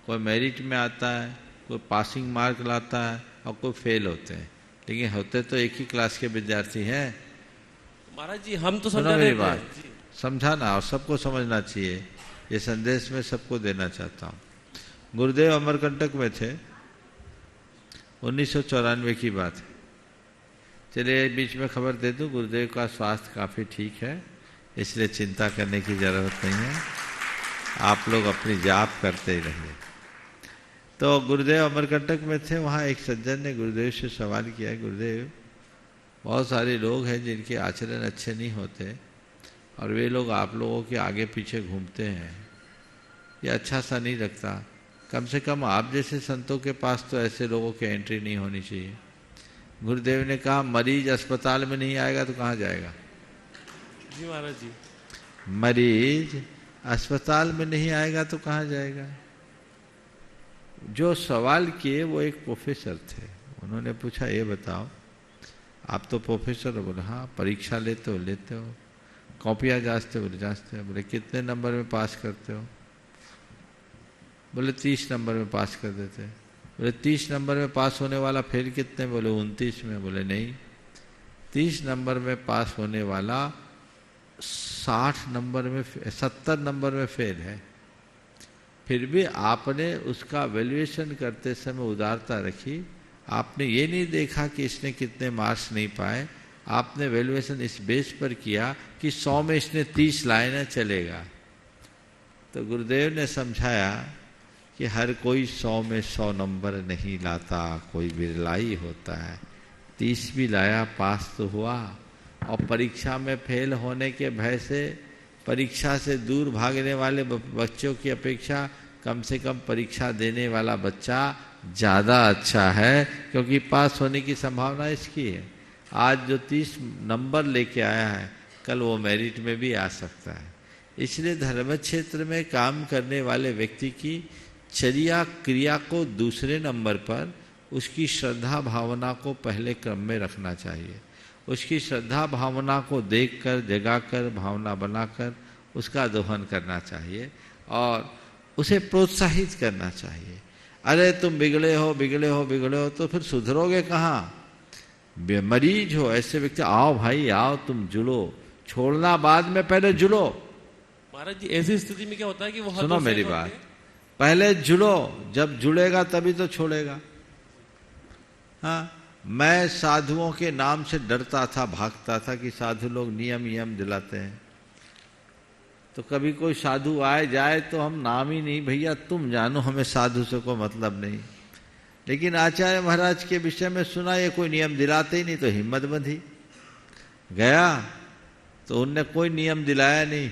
कोई मेरिट में आता है, कोई पासिंग मार्क लाता है और कोई फेल होते हैं, लेकिन होते तो एक ही क्लास के विद्यार्थी हैं। महाराज जी, हम तो सुनो मेरी बात, समझाना और सबको समझना चाहिए, ये संदेश मैं सबको देना चाहता हूँ। गुरुदेव अमरकंटक में थे, 1994 की बात है। चलिए बीच में खबर दे दूं, गुरुदेव का स्वास्थ्य काफ़ी ठीक है, इसलिए चिंता करने की ज़रूरत नहीं है, आप लोग अपनी जाप करते ही रहिए। तो गुरुदेव अमरकंटक में थे, वहाँ एक सज्जन ने गुरुदेव से सवाल किया, गुरुदेव बहुत सारे लोग हैं जिनके आचरण अच्छे नहीं होते और वे लोग आप लोगों के आगे पीछे घूमते हैं, ये अच्छा सा नहीं लगता, कम से कम आप जैसे संतों के पास तो ऐसे लोगों की एंट्री नहीं होनी चाहिए। गुरुदेव ने कहा, मरीज अस्पताल में नहीं आएगा तो कहाँ जाएगा? जी महाराज जी। मरीज अस्पताल में नहीं आएगा तो कहाँ जाएगा? जो सवाल किए वो एक प्रोफेसर थे, उन्होंने पूछा, ये बताओ आप तो प्रोफेसर हो? बोले हाँ। परीक्षा लेते हो? लेते हो। कॉपियाँ जांचते हो? बोले जांचते हो। बोले कितने नंबर में पास करते हो? बोले 30 नंबर में पास कर देते हैं। बोले 30 नंबर में पास होने वाला फेल कितने? बोले 29 में। बोले नहीं, 30 नंबर में पास होने वाला 60 नंबर में 70 नंबर में फेल है। फिर भी आपने उसका वैल्यूएशन करते समय उदारता रखी। आपने ये नहीं देखा कि इसने कितने मार्क्स नहीं पाए, आपने वैल्यूएशन इस बेस पर किया कि 100 में इसने 30 लाए ना, चलेगा। तो गुरुदेव ने समझाया कि हर कोई 100 में 100 नंबर नहीं लाता, कोई बिरला ही होता है। 30 भी लाया, पास तो हुआ। और परीक्षा में फेल होने के भय से परीक्षा से दूर भागने वाले बच्चों की अपेक्षा कम से कम परीक्षा देने वाला बच्चा ज़्यादा अच्छा है, क्योंकि पास होने की संभावना इसकी है। आज जो 30 नंबर लेके आया है, कल वो मेरिट में भी आ सकता है। इसलिए धर्म क्षेत्र में काम करने वाले व्यक्ति की चर्या क्रिया को दूसरे नंबर पर, उसकी श्रद्धा भावना को पहले क्रम में रखना चाहिए। उसकी श्रद्धा भावना को देखकर, जगाकर, भावना बनाकर उसका दोहन करना चाहिए और उसे प्रोत्साहित करना चाहिए। अरे तुम बिगड़े हो, बिगड़े हो, बिगड़े हो, तो फिर सुधरोगे कहाँ? मरीज हो ऐसे व्यक्ति, आओ भाई आओ, तुम जुड़ो। छोड़ना बाद में, पहले जुड़ो। महाराज जी ऐसी स्थिति में क्या होता है कि वो सुनो मेरी बात, पहले जुड़ो, जब जुड़ेगा तभी तो छोड़ेगा। हाँ, मैं साधुओं के नाम से डरता था, भागता था कि साधु लोग नियम दिलाते हैं। तो कभी कोई साधु आए जाए तो हम नाम ही नहीं, भैया तुम जानो, हमें साधु से कोई मतलब नहीं। लेकिन आचार्य महाराज के विषय में सुना ये कोई नियम दिलाते ही नहीं, तो हिम्मत बंधी। गया तो उनने कोई नियम दिलाया नहीं,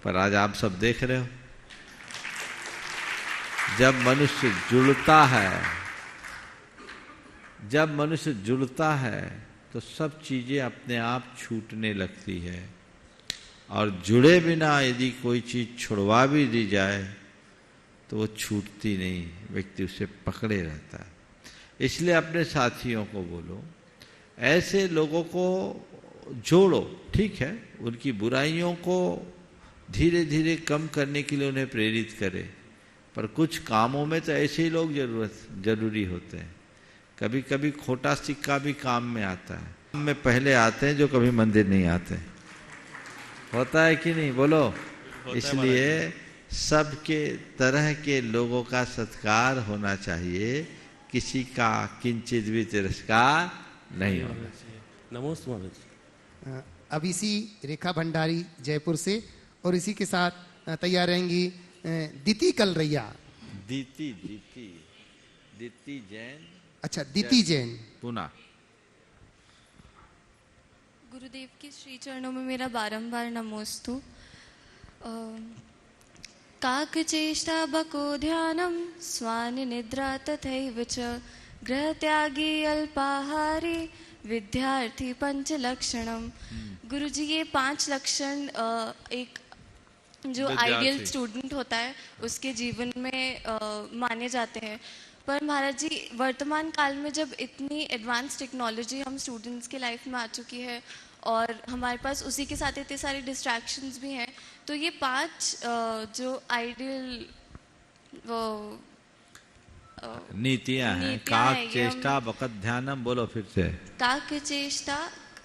पर आज आप सब देख रहे हो, जब मनुष्य जुड़ता है तो सब चीजें अपने आप छूटने लगती है। और जुड़े बिना यदि कोई चीज छुड़वा भी दी जाए तो वो छूटती नहीं, व्यक्ति उसे पकड़े रहता है। इसलिए अपने साथियों को बोलो, ऐसे लोगों को जोड़ो। ठीक है, उनकी बुराइयों को धीरे धीरे कम करने के लिए उन्हें प्रेरित करे, पर कुछ कामों में तो ऐसे ही लोग जरूरी होते हैं। कभी कभी खोटा सिक्का भी काम में आता है, काम में पहले आते हैं जो कभी मंदिर नहीं आते। होता है कि नहीं, बोलो। इसलिए सबके तरह के लोगों का सत्कार होना चाहिए, किसी का किंचित भी तिरस्कार नहीं होना चाहिए। नमोस्तु महाराज। अब इसी रेखा भंडारी जयपुर से, और इसी के साथ तैयार रहेंगी दीति कलरैया। दीति जैन। अच्छा, दीति जैन पुणे। गुरुदेव के श्री चरणों में मेरा बारंबार नमोस्तु। काक चेष्टा बको ध्यानम स्वान निद्रा तथैव च ग्रह त्यागी अल्पाहारी विद्यार्थी पंच लक्षणम। गुरुजी ये 5 लक्षण एक जो आइडियल स्टूडेंट होता है उसके जीवन में माने जाते हैं। पर महाराज जी, वर्तमान काल में जब इतनी एडवांस टेक्नोलॉजी हम स्टूडेंट्स के लाइफ में आ चुकी है और हमारे पास उसी के साथ इतने सारे डिस्ट्रैक्शंस भी हैं, तो ये 5 जो आइडियल वो नीतियां हैं, काक चेष्टा बकत ध्यानम। बोलो फिर से। काक चेष्टा,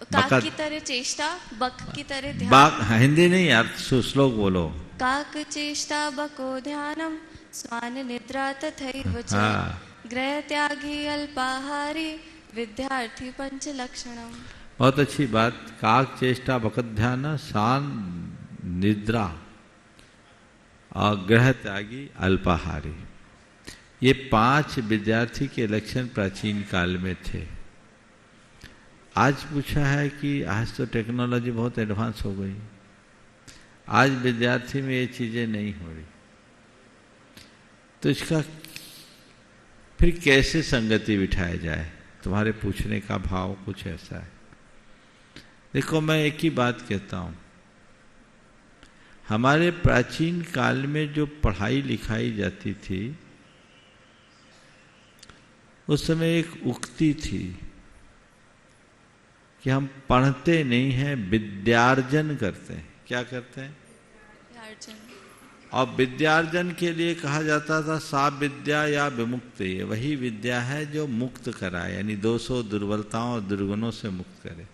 काक की तरह चेष्टा, बक की तरह ध्यान। बाक हिंदी नहीं यार, श्लोक बोलो। काक चेष्टा बको ध्यानम स्वान निद्रा तथैव च ग्रह त्यागी अल्पाहारी विद्यार्थी पंच लक्षणम। बहुत अच्छी बात। काक चेष्टा बकत ध्यान, शान निद्रा और ग्रह त्यागी अल्पाहारी, ये 5 विद्यार्थी के लक्षण प्राचीन काल में थे। आज पूछा है कि आज तो टेक्नोलॉजी बहुत एडवांस हो गई, आज विद्यार्थी में ये चीजें नहीं हो रही, तो इसका फिर कैसे संगति बिठाया जाए? तुम्हारे पूछने का भाव कुछ ऐसा है। देखो, मैं एक ही बात कहता हूं, हमारे प्राचीन काल में जो पढ़ाई लिखाई जाती थी, उस समय एक उक्ति थी कि हम पढ़ते नहीं हैं, विद्यार्जन करते हैं। क्या करते हैं? और विद्यार्जन के लिए कहा जाता था सा विद्या या विमुक्ति, वही विद्या है जो मुक्त कराए, यानी दोषों, दुर्बलताओं और दुर्गुणों से मुक्त करे।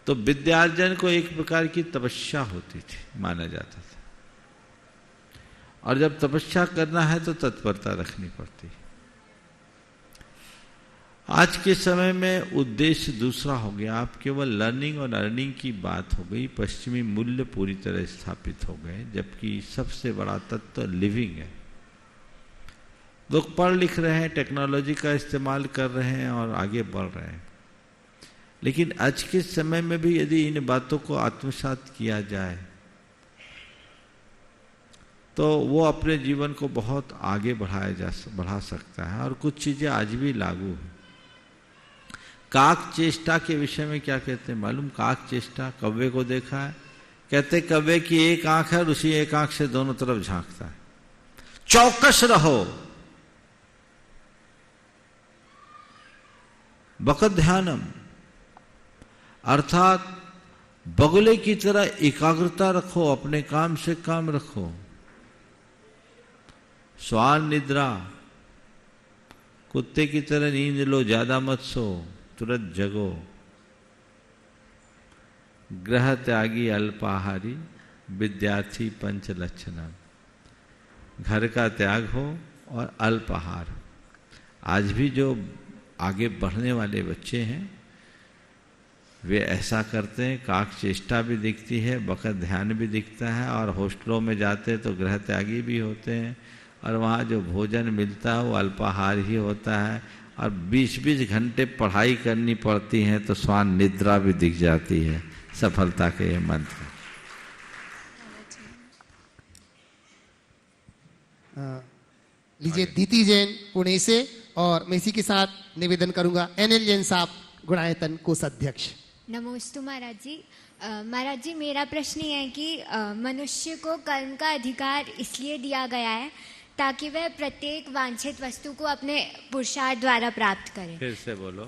तो विद्यार्जन को एक प्रकार की तपस्या होती थी, माना जाता था। और जब तपस्या करना है तो तत्परता रखनी पड़ती है। आज के समय में उद्देश्य दूसरा हो गया, आप केवल लर्निंग और अर्निंग की बात हो गई, पश्चिमी मूल्य पूरी तरह स्थापित हो गए, जबकि सबसे बड़ा तत्व लिविंग है। लोग पढ़ लिख रहे हैं, टेक्नोलॉजी का इस्तेमाल कर रहे हैं और आगे बढ़ रहे हैं, लेकिन आज के समय में भी यदि इन बातों को आत्मसात किया जाए तो वो अपने जीवन को बहुत आगे बढ़ा सकता है। और कुछ चीजें आज भी लागू हैं। काक चेष्टा के विषय में क्या कहते हैं मालूम? काक चेष्टा, कौवे को देखा है, कहते कौवे की एक आंख है और उसी एक आंख से दोनों तरफ झांकता है। चौकस रहो, बकत ध्यानम, अर्थात बगुले की तरह एकाग्रता रखो, अपने काम से काम रखो। स्वान निद्रा, कुत्ते की तरह नींद लो, ज्यादा मत सो, तुरंत जगो। ग्रह त्यागी अल्पाहारी, विद्यार्थी पंच लक्षणम, घर का त्याग हो और अल्पाहार। आज भी जो आगे बढ़ने वाले बच्चे हैं वे ऐसा करते हैं। काक चेष्टा भी दिखती है, बकत ध्यान भी दिखता है, और हॉस्टलों में जाते हैं तो गृह त्यागी भी होते हैं, और वहाँ जो भोजन मिलता है वो अल्पाहार ही होता है, और 20-20 घंटे पढ़ाई करनी पड़ती है तो स्वान निद्रा भी दिख जाती है। सफलता के ये मंत्र। लीजिए दीति जैन पुणे से, और मैं इसी के साथ निवेदन करूंगा एनएल जैन साहब गुणायतन कोषाध्यक्ष। नमोस्तु महाराज जी। महाराज जी, मेरा प्रश्न ये है कि मनुष्य को कर्म का अधिकार इसलिए दिया गया है ताकि वह प्रत्येक वांछित वस्तु को अपने पुरुषार्थ द्वारा प्राप्त करे। फिर से बोलो।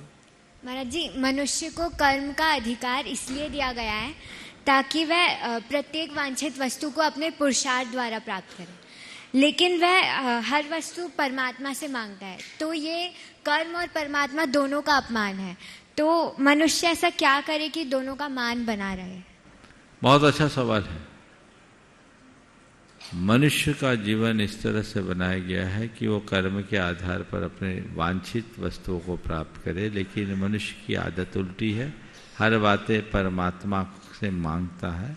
महाराज जी, मनुष्य को कर्म का अधिकार इसलिए दिया गया है ताकि वह प्रत्येक वांछित वस्तु को अपने पुरुषार्थ द्वारा प्राप्त करे, लेकिन वह हर वस्तु परमात्मा से मांगता है, तो ये कर्म और परमात्मा दोनों का अपमान है। तो मनुष्य ऐसा क्या करे कि दोनों का मान बना रहे? बहुत अच्छा सवाल है। मनुष्य का जीवन इस तरह से बनाया गया है कि वो कर्म के आधार पर अपने वांछित वस्तुओं को प्राप्त करे, लेकिन मनुष्य की आदत उल्टी है, हर बातें परमात्मा से मांगता है,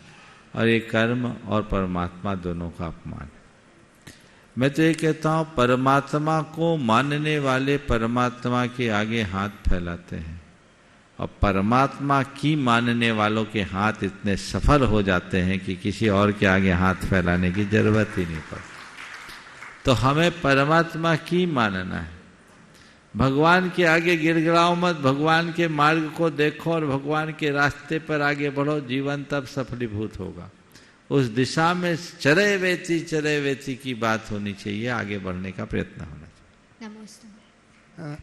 और ये कर्म और परमात्मा दोनों का अपमान है। मैं तो ये कहता हूँ, परमात्मा को मानने वाले परमात्मा के आगे हाथ फैलाते हैं, और परमात्मा की मानने वालों के हाथ इतने सफल हो जाते हैं कि किसी और के आगे हाथ फैलाने की जरूरत ही नहीं पड़ती। तो हमें परमात्मा की मानना है। भगवान के आगे गिड़गिड़ाओ मत, भगवान के मार्ग को देखो और भगवान के रास्ते पर आगे बढ़ो, जीवन तब सफलीभूत होगा। उस दिशा में चरे वेती की बात होनी चाहिए, आगे बढ़ने का प्रयत्न होना चाहिए। नमस्ते।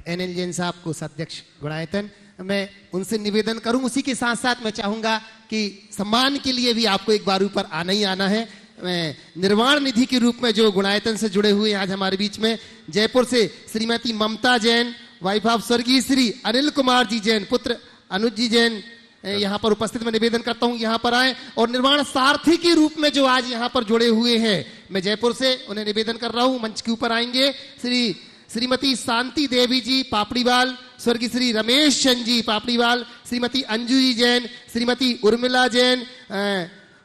एनएल जैन साहब को अध्यक्ष गुणायतन, मैं उनसे निवेदन करूं, उसी के साथ साथ मैं चाहूंगा कि सम्मान के लिए भी आपको एक बार ऊपर आना ही आना है। मैं निर्वाण निधि के रूप में जो गुणायतन से जुड़े हुए आज हमारे बीच में जयपुर से श्रीमती ममता जैन, वाइफ ऑफ स्वर्गीय श्री अनिल कुमार जी जैन, पुत्र अनुज जी जैन यहाँ पर उपस्थित, मैं निवेदन करता हूँ यहाँ पर आए। और निर्वाण सारथी के रूप में जो आज यहाँ पर जुड़े हुए हैं, मैं जयपुर से उन्हें निवेदन कर रहा हूँ, मंच के ऊपर आएंगे श्रीमती शांति देवी जी पापड़ीवाल, स्वर्गीय श्री रमेश चंद जी पापड़ीवाल, श्रीमती अंजू जी जैन, श्रीमती उर्मिला जैन,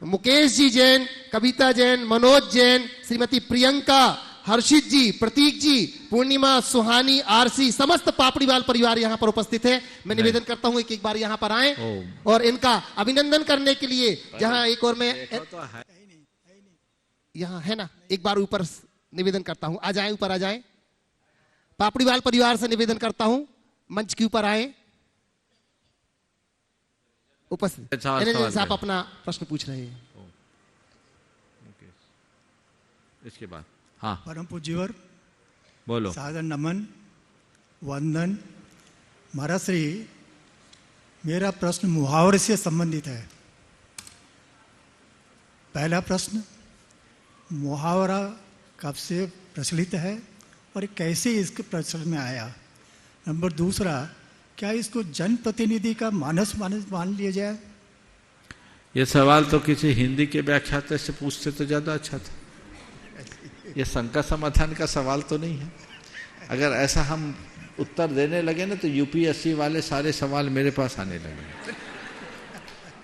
मुकेश जी जैन, कविता जैन, मनोज जैन, श्रीमती प्रियंका, हर्षित जी, प्रतीक जी, पूर्णिमा, सुहानी, आरसी, समस्त पापड़ीवाल परिवार यहाँ पर उपस्थित है। मैं निवेदन करता हूँ एक बार यहाँ पर आए और इनका अभिनंदन करने के लिए, जहाँ एक और मैं यहाँ है ना, एक बार ऊपर निवेदन करता हूँ, आ जाए, ऊपर आ जाए। पापड़ीवाल परिवार से निवेदन करता हूं, मंच के ऊपर आए, उपस्थित साहब अपना प्रश्न पूछ रहे हैं। इसके बाद हाँ, परम पूज्यवर बोलो। सादर नमन, वंदन। महाराज श्री, मेरा प्रश्न मुहावरे से संबंधित है। पहला प्रश्न, मुहावरा कब से प्रचलित है और कैसे इसके प्रचलन में आया? नंबर दूसरा, क्या इसको जनप्रतिनिधि का मानस मान लिया जाए? ये सवाल तो किसी हिंदी के व्याख्याता से पूछते तो ज्यादा अच्छा था। ये शंका समाधान का सवाल तो नहीं है। अगर ऐसा हम उत्तर देने लगे ना तो यूपीएससी वाले सारे सवाल मेरे पास आने लगे,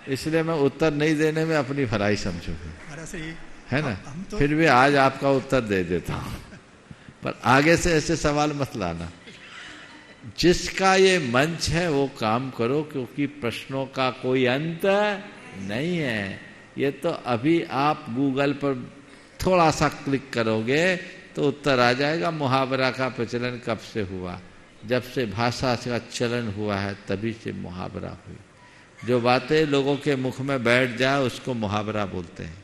इसलिए मैं उत्तर नहीं देने में अपनी भलाई समझूंगी, है ना। फिर भी आज आपका उत्तर दे देता हूं, पर आगे से ऐसे सवाल मत लाना। जिसका ये मंच है वो काम करो, क्योंकि प्रश्नों का कोई अंत नहीं है। ये तो अभी आप गूगल पर थोड़ा सा क्लिक करोगे तो उत्तर आ जाएगा। मुहावरा का प्रचलन कब से हुआ? जब से भाषा का चलन हुआ है तभी से मुहावरा हुई। जो बातें लोगों के मुख में बैठ जाए उसको मुहावरा बोलते हैं।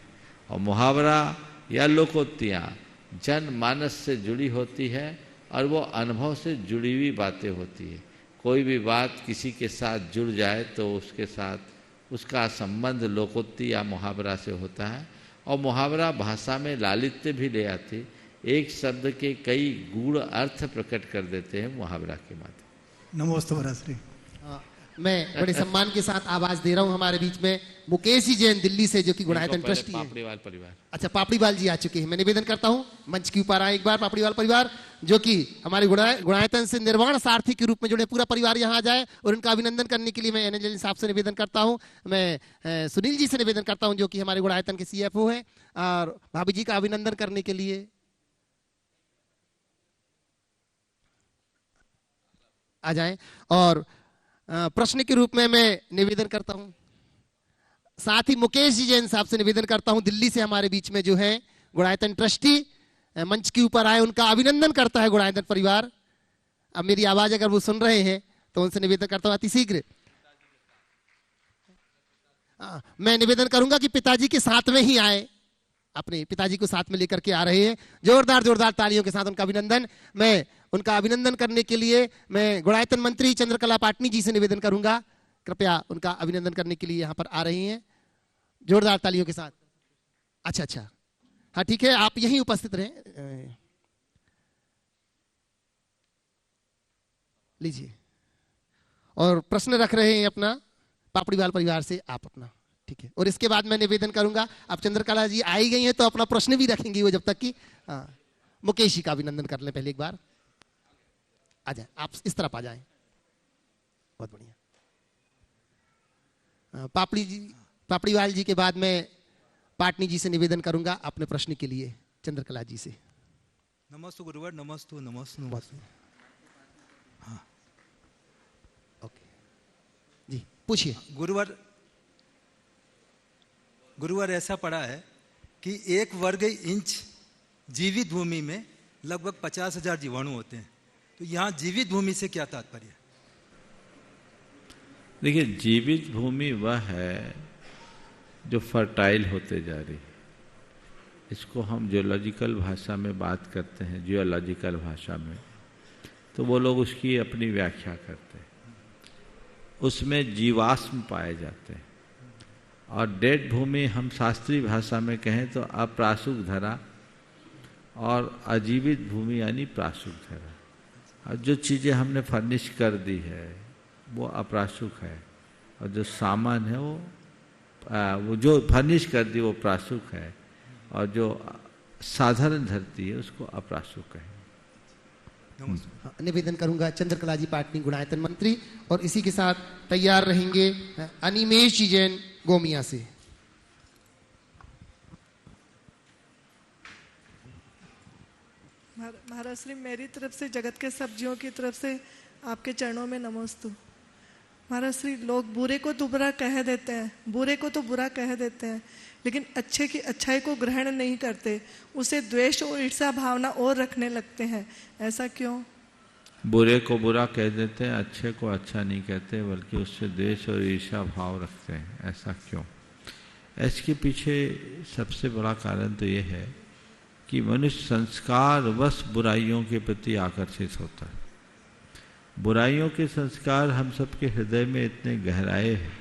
और मुहावरा या लोकोक्तियाँ जनमानस से जुड़ी होती है और वो अनुभव से जुड़ी हुई बातें होती है। कोई भी बात किसी के साथ जुड़ जाए तो उसके साथ उसका संबंध लोकोक्ति या मुहावरा से होता है। और मुहावरा भाषा में लालित्य भी ले आती, एक शब्द के कई गूढ़ अर्थ प्रकट कर देते हैं मुहावरा के माध्यम। नमोस्तु महाराज। मैं बड़े सम्मान के साथ आवाज दे रहा हूं हमारे बीच में मुकेश जी जैन दिल्ली से, जो कि गुणायतन ट्रस्टी है। पापड़ीवाल परिवार। अच्छा, पापड़ीवाल जी आ चुके हैं। मैं निवेदन करता हूं मंच के ऊपर आए एक बार पापड़ीवाल परिवार, जो कि हमारे गुणायतन से निर्वाण सारथी के रूप में जुड़े पूरा परिवार यहाँ आ जाए और उनका अभिनंदन करने के लिए मैं एनएल साहब से निवेदन करता हूँ। मैं सुनील जी से निवेदन करता हूँ, जो कि हमारे गुणायतन के CFO हैं, और भाभी जी का अभिनंदन करने के लिए आ जाएं। और प्रश्न के रूप में मैं निवेदन करता हूं, साथ ही मुकेश जी जैन साहब से निवेदन करता हूं, दिल्ली से हमारे बीच में जो है गुणायतन ट्रस्टी मंच के ऊपर आए, उनका अभिनंदन करता है गुणायतन परिवार। अब मेरी आवाज अगर वो सुन रहे हैं तो उनसे निवेदन करता हूं अतिशीघ्र। मैं निवेदन करूंगा कि पिताजी के साथ में ही आए, अपने पिताजी को साथ में लेकर के आ रहे हैं। जोरदार तालियों के साथ उनका अभिनंदन। मैं उनका अभिनंदन करने के लिए मैं गुणायतन मंत्री चंद्रकला पाटनी जी से निवेदन करूंगा, कृपया उनका अभिनंदन करने के लिए यहां पर आ रही हैं जोरदार तालियों के साथ। अच्छा, हाँ ठीक है, आप यहीं उपस्थित रहें। लीजिए। और प्रश्न रख रहे हैं अपना पापड़ीवाल परिवार से, आप अपना, ठीक है। और इसके बाद मैं निवेदन करूंगा, अब चंद्रकला जी आई गई हैं तो अपना प्रश्न भी रखेंगी वो, जब तक कि मुकेश जी का अभिनंदन कर लें पहले एक बार। आ जाए, आप इस तरफ आ जाएं। बहुत बढ़िया। पापड़ीवाल जी के बाद मैं पाटनी जी से निवेदन करूंगा अपने प्रश्न के लिए चंद्रकला जी से। नमस्तु गुरुवर। नमस्तु। हाँ, ओके जी, पूछिए। गुरुवर ऐसा पड़ा है कि 1 वर्ग इंच जीवित भूमि में लगभग 50,000 जीवाणु होते हैं, तो यहाँ जीवित भूमि से क्या तात्पर्य है? देखिए, जीवित भूमि वह है जो फर्टाइल होते जा रही है। इसको हम जियोलॉजिकल भाषा में बात करते हैं, जियोलॉजिकल भाषा में, तो वो लोग उसकी अपनी व्याख्या करते हैं। उसमें जीवाश्म पाए जाते हैं। और डेड भूमि हम शास्त्रीय भाषा में कहें तो अप्रासुक धरा, और अजीवित भूमि यानी प्रासुक धरा। और जो चीज़ें हमने फर्निश कर दी है वो अप्रासुक है, और जो सामान है वो जो फर्निश कर दी वो प्रासुक है, और जो साधारण धरती है उसको अप्रासुक है। निवेदन करूंगा चंद्रकला जी पाटनी गुणायतन मंत्री, और इसी के साथ तैयार रहेंगे अनिमेश जी जैन गोमिया से। महाराज श्री, मेरी तरफ से, जगत के सब जीवों की तरफ से आपके चरणों में नमोस्तु। महाराज श्री, लोग बुरे को तो बुरा कह देते हैं, बुरे को तो बुरा कह देते हैं, लेकिन अच्छे की अच्छाई को ग्रहण नहीं करते, उसे द्वेष और ईर्ष्या भावना और रखने लगते हैं। ऐसा क्यों? बुरे को बुरा कह देते हैं, अच्छे को अच्छा नहीं कहते, बल्कि उससे द्वेष और ईर्ष्या भाव रखते हैं। ऐसा क्यों? इसके पीछे सबसे बड़ा कारण तो ये है कि मनुष्य संस्कारवश बुराइयों के प्रति आकर्षित होता है। बुराइयों के संस्कार हम सबके हृदय में इतने गहराए हैं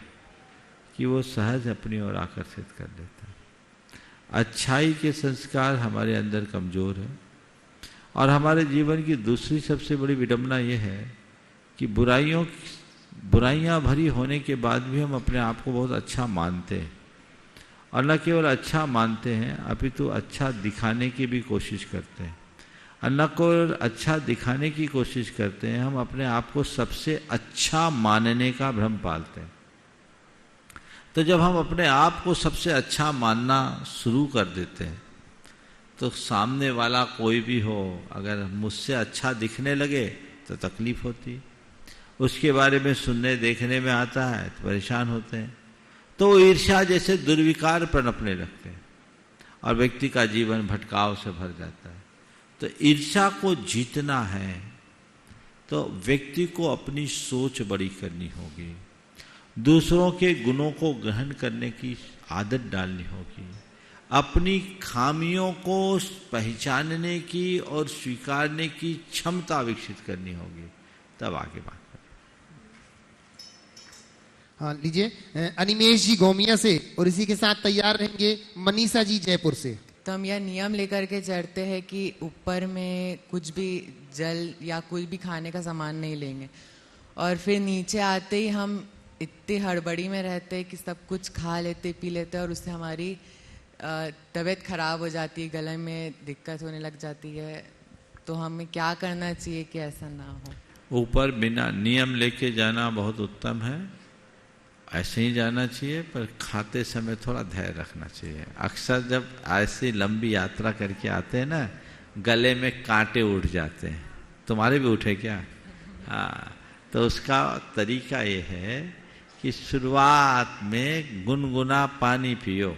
कि वो सहज अपनी ओर आकर्षित कर लेता है। अच्छाई के संस्कार हमारे अंदर कमज़ोर है, और हमारे जीवन की दूसरी सबसे बड़ी विडंबना ये है कि बुराइयां भरी होने के बाद भी हम अपने आप को बहुत अच्छा मानते हैं, और न केवल अच्छा मानते हैं अपितु अच्छा दिखाने की भी कोशिश करते हैं। और न केवल अच्छा दिखाने की कोशिश करते हैं, हम अपने आप को सबसे अच्छा मानने का भ्रम पालते हैं। तो जब हम अपने आप को सबसे अच्छा मानना शुरू कर देते हैं तो सामने वाला कोई भी हो अगर मुझसे अच्छा दिखने लगे तो तकलीफ होती, उसके बारे में सुनने देखने में आता है तो परेशान होते हैं। तो ईर्ष्या जैसे दुर्विकार पनपने लगते हैं और व्यक्ति का जीवन भटकाव से भर जाता है। तो ईर्ष्या को जीतना है तो व्यक्ति को अपनी सोच बड़ी करनी होगी, दूसरों के गुणों को ग्रहण करने की आदत डालनी होगी, अपनी खामियों को पहचानने की और स्वीकारने की क्षमता विकसित करनी होगी, तब आगे बात करें। हाँ लीजिए, अनिमेश जी गोमिया से, और इसी के साथ तैयार रहेंगे मनीषा जी जयपुर से। तो हम यह नियम लेकर के चढ़ते हैं कि ऊपर में कुछ भी जल या कुछ भी खाने का सामान नहीं लेंगे, और फिर नीचे आते ही हम इतनी हड़बड़ी में रहते हैं कि सब कुछ खा लेते पी लेते हैं, और उससे हमारी तबीयत खराब हो जाती है, गले में दिक्कत होने लग जाती है। तो हमें क्या करना चाहिए कि ऐसा ना हो? ऊपर बिना नियम लेके जाना बहुत उत्तम है, ऐसे ही जाना चाहिए, पर खाते समय थोड़ा धैर्य रखना चाहिए। अक्सर जब ऐसी लंबी यात्रा करके आते हैं ना, गले में कांटे उठ जाते हैं। तुम्हारे भी उठे क्या? हाँ, तो उसका तरीका ये है कि शुरुआत में गुनगुना पानी पियो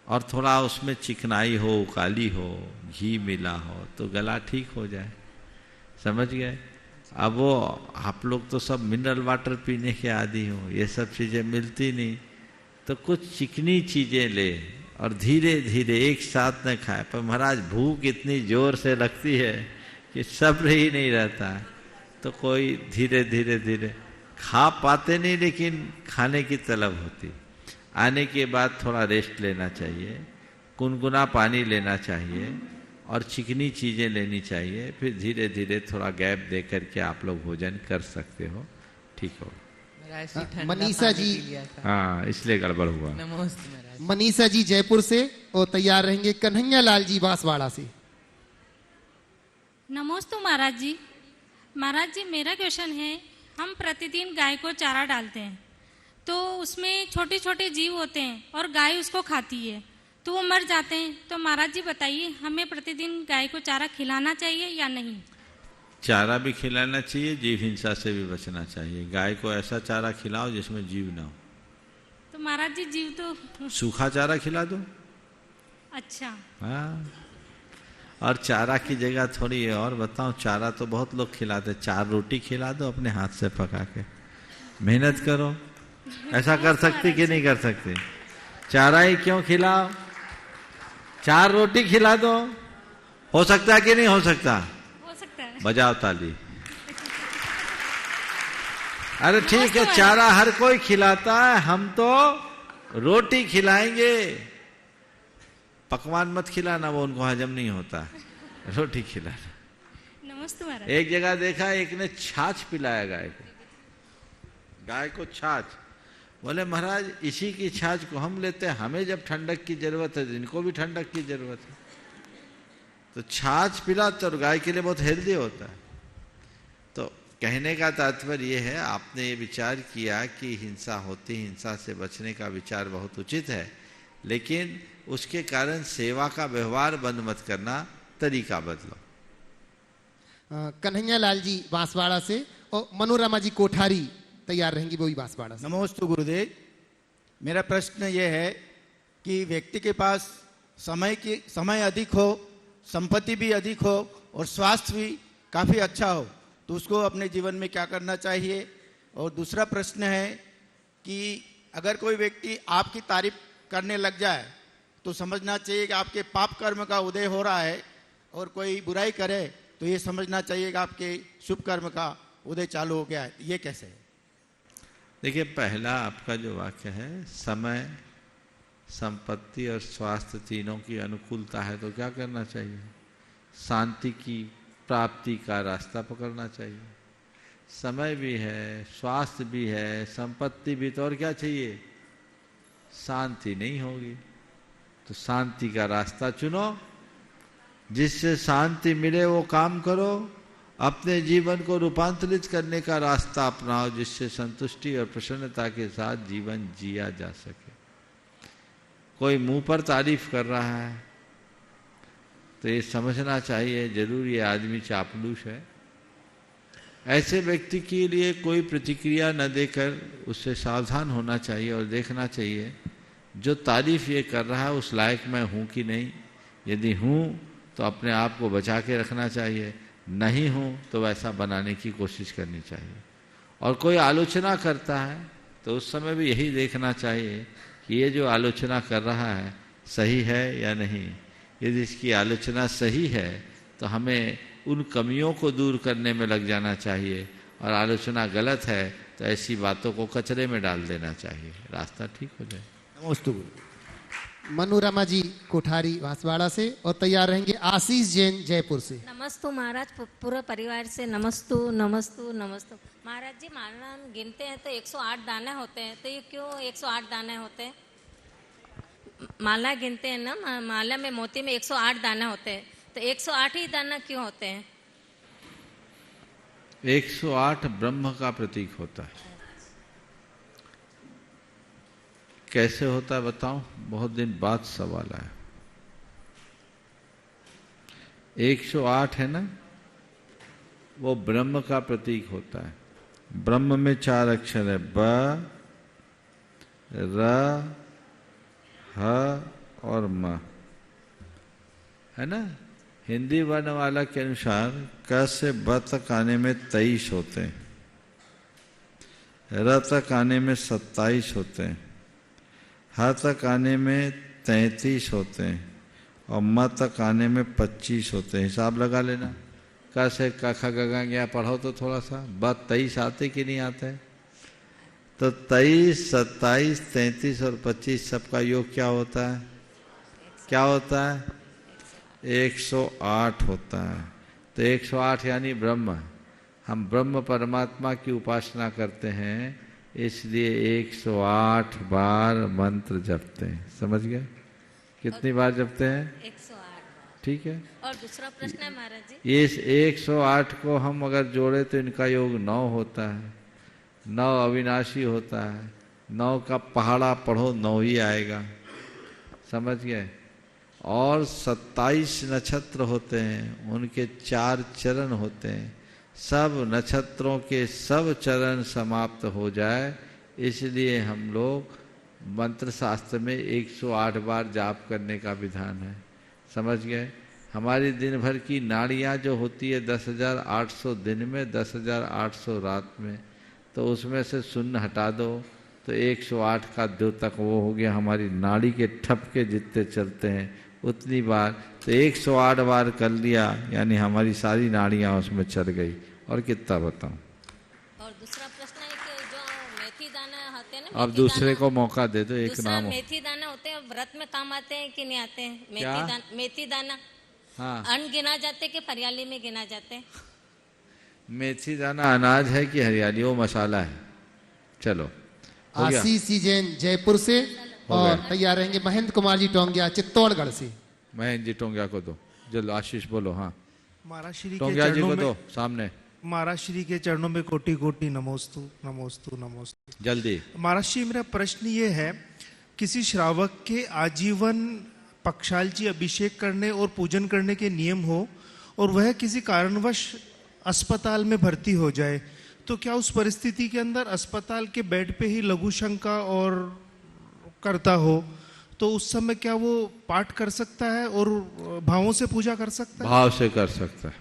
और थोड़ा उसमें चिकनाई हो, काली हो, घी मिला हो तो गला ठीक हो जाए। समझ गए? अब वो आप लोग तो सब मिनरल वाटर पीने के आदी हो, ये सब चीज़ें मिलती नहीं, तो कुछ चिकनी चीज़ें ले और धीरे धीरे एक साथ न खाए। पर महाराज भूख इतनी जोर से लगती है कि सब्र ही नहीं रहता, तो कोई धीरे धीरे धीरे खा पाते नहीं, लेकिन खाने की तलब होती। आने के बाद थोड़ा रेस्ट लेना चाहिए, गुनगुना पानी लेना चाहिए और चिकनी चीज़ें लेनी चाहिए, फिर धीरे धीरे थोड़ा गैप दे करके आप लोग भोजन कर सकते हो, ठीक हो। मनीषा जी, हाँ इसलिए गड़बड़ हुआ। मनीषा जी जयपुर से, और तैयार रहेंगे कन्हैया लाल जी बांसवाड़ा से। नमोस्तु महाराज जी। महाराज जी मेरा क्वेश्चन है, हम प्रतिदिन गाय को चारा डालते हैं तो उसमें छोटे छोटे जीव होते हैं और गाय उसको खाती है तो वो मर जाते हैं। तो महाराज जी बताइए, हमें प्रतिदिन गाय को चारा खिलाना चाहिए या नहीं? चारा भी खिलाना चाहिए, जीव हिंसा से भी बचना चाहिए। गाय को ऐसा चारा खिलाओ जिसमें जीव ना हो। तो महाराज जी जीव तो सूखा चारा खिला दो। अच्छा। हाँ, और चारा की जगह थोड़ी और बताऊं, चारा तो बहुत लोग खिलाते, 4 रोटी खिला दो अपने हाथ से पका के, मेहनत करो। ऐसा कर सकती कि नहीं कर सकती? चारा ही क्यों खिलाओ, 4 रोटी खिला दो। हो सकता है कि नहीं हो सकता? हो सकता है। बजाओ ताली। अरे ठीक है, चारा हर कोई खिलाता है, हम तो रोटी खिलाएंगे। पकवान मत खिलाना, वो उनको हजम नहीं होता, रोटी खिलाना। नमस्ते महाराज। एक जगह देखा, एक ने छाछ पिलाया गाय को छाछ। बोले महाराज इसी की छाछ को हम लेते हैं, हमें जब ठंडक की जरूरत है इनको भी ठंडक की जरूरत है। तो छाछ पिलाते और गाय के लिए बहुत हेल्दी होता है। तो कहने का तात्पर्य ये है, आपने ये विचार किया कि हिंसा होती, हिंसा से बचने का विचार बहुत उचित है, लेकिन उसके कारण सेवा का व्यवहार बंद मत करना, तरीका बदलो। कन्हैया लाल जी बांसवाड़ा से, और मनोरमा जी कोठारी तैयार रहेंगी, वो भी बांसवाड़ा से। नमोस्तु गुरुदेव। मेरा प्रश्न ये है कि व्यक्ति के पास समय अधिक हो, संपत्ति भी अधिक हो और स्वास्थ्य भी काफ़ी अच्छा हो, तो उसको अपने जीवन में क्या करना चाहिए? और दूसरा प्रश्न है कि अगर कोई व्यक्ति आपकी तारीफ करने लग जाए तो समझना चाहिए कि आपके पाप कर्म का उदय हो रहा है, और कोई बुराई करे तो ये समझना चाहिए कि आपके शुभ कर्म का उदय चालू हो गया है। ये कैसे है? देखिए, पहला आपका जो वाक्य है, समय, संपत्ति और स्वास्थ्य तीनों की अनुकूलता है तो क्या करना चाहिए? शांति की प्राप्ति का रास्ता पकड़ना चाहिए। समय भी है, स्वास्थ्य भी है, संपत्ति भी, तो और क्या चाहिए? शांति नहीं होगी। तो शांति का रास्ता चुनो, जिससे शांति मिले वो काम करो, अपने जीवन को रूपांतरित करने का रास्ता अपनाओ, जिससे संतुष्टि और प्रसन्नता के साथ जीवन जिया जा सके। कोई मुंह पर तारीफ कर रहा है तो ये समझना चाहिए जरूर ये आदमी चापलूस है। ऐसे व्यक्ति के लिए कोई प्रतिक्रिया न देकर उससे सावधान होना चाहिए और देखना चाहिए जो तारीफ ये कर रहा है उस लायक मैं हूँ कि नहीं। यदि हूँ तो अपने आप को बचा के रखना चाहिए, नहीं हूँ तो वैसा बनाने की कोशिश करनी चाहिए। और कोई आलोचना करता है तो उस समय भी यही देखना चाहिए कि ये जो आलोचना कर रहा है सही है या नहीं। यदि इसकी आलोचना सही है तो हमें उन कमियों को दूर करने में लग जाना चाहिए, और आलोचना गलत है तो ऐसी बातों को कचरे में डाल देना चाहिए, रास्ता ठीक हो जाए। नमस्ते। मनोरमा जी कोठारी बांसवाड़ा से, और तैयार रहेंगे आशीष जैन जयपुर से। नमस्तु महाराज, पूरा परिवार से नमस्तु नमस्तु नमस्तु। महाराज जी माला हम गिनते हैं तो 108 दाने होते हैं, तो ये क्यों 108 दाने होते हैं? माला गिनते हैं ना, माला में मोती में 108 दाने होते हैं, तो 108 ही दाना क्यों होते हैं? 108 ब्रह्म का प्रतीक होता है। कैसे होता है बताऊं? बहुत दिन बाद सवाल आया। 108 है ना, वो ब्रह्म का प्रतीक होता है। ब्रह्म में 4 अक्षर है, ब, र, ह और म, है ना। हिंदी वर्णमाला के अनुसार क से ब तक आने में 23 होते हैं, र तक आने में 27 होते हैं, ह तक आने में 33 होते हैं और म तक आने में 25 होते हैं। हिसाब लगा लेना। क से क ख ग घ ज्ञ पढ़ो तो थोड़ा सा। ब 23 आते कि नहीं आते? तो 23, 27, 33 और 25 सबका योग क्या होता है? क्या होता है? 108 होता है। तो 108 यानी ब्रह्म। हम ब्रह्म परमात्मा की उपासना करते हैं, इसलिए 108 बार मंत्र जपते हैं। समझ गए? कितनी बार जपते हैं? 108। ठीक है। और दूसरा प्रश्न है महाराज जी, ये 108 को हम अगर जोड़े तो इनका योग 9 होता है। 9 अविनाशी होता है। 9 का पहाड़ा पढ़ो 9 ही आएगा। समझ गए? और 27 नक्षत्र होते हैं, उनके 4 चरण होते हैं। सब नक्षत्रों के सब चरण समाप्त हो जाए, इसलिए हम लोग मंत्र शास्त्र में 108 बार जाप करने का विधान है। समझ गए? हमारी दिन भर की नाड़ियाँ जो होती है 10,800 दिन में, 10,800 रात में, तो उसमें से शून्य हटा दो तो 108 का द्योतक वो हो गया। हमारी नाड़ी के ठपके जितने चलते हैं उतनी बार, तो 108 बार कर लिया यानी हमारी सारी नाड़ियाँ उसमें चल गई। और कितना बताऊं? और दूसरा प्रश्न है कि जो मेथी दाना होते हैं ना, अब दूसरे को मौका दे दो। एक दूसरा नाम हो। मेथी दाना होते हैं, व्रत में काम आते हैं कि नहीं आते हैं? क्या? मेथी दाना हाँ। अन्न गिना जाते कि हरियाली में गिना जाते हैं? मेथी दाना अनाज है कि हरियाली? वो मसाला है। चलो हो गया। आशीष जैन जयपुर से, और तैयार रहेंगे महेंद्र कुमार जी टोंगिया चित्तौड़गढ़ से। महेंद्र जी टोंगिया को दो जल्द। आशीष बोलो। हाँ महाराज श्री के टोंगिया जी चरणों को में, दो सामने। महाराज श्री के चरणों में कोटि कोटि नमोस्तु नमोस्तु नमोस्तु। जल्दी। महाराज श्री, मेरा प्रश्न ये है, किसी श्रावक के आजीवन पक्षाल जी अभिषेक करने और पूजन करने के नियम हो और वह किसी कारणवश अस्पताल में भर्ती हो जाए, तो क्या उस परिस्थिति के अंदर अस्पताल के बेड पे ही लघु शंका और करता हो तो उस समय क्या वो पाठ कर सकता है और भावों से पूजा कर सकता है? भाव से कर सकता है।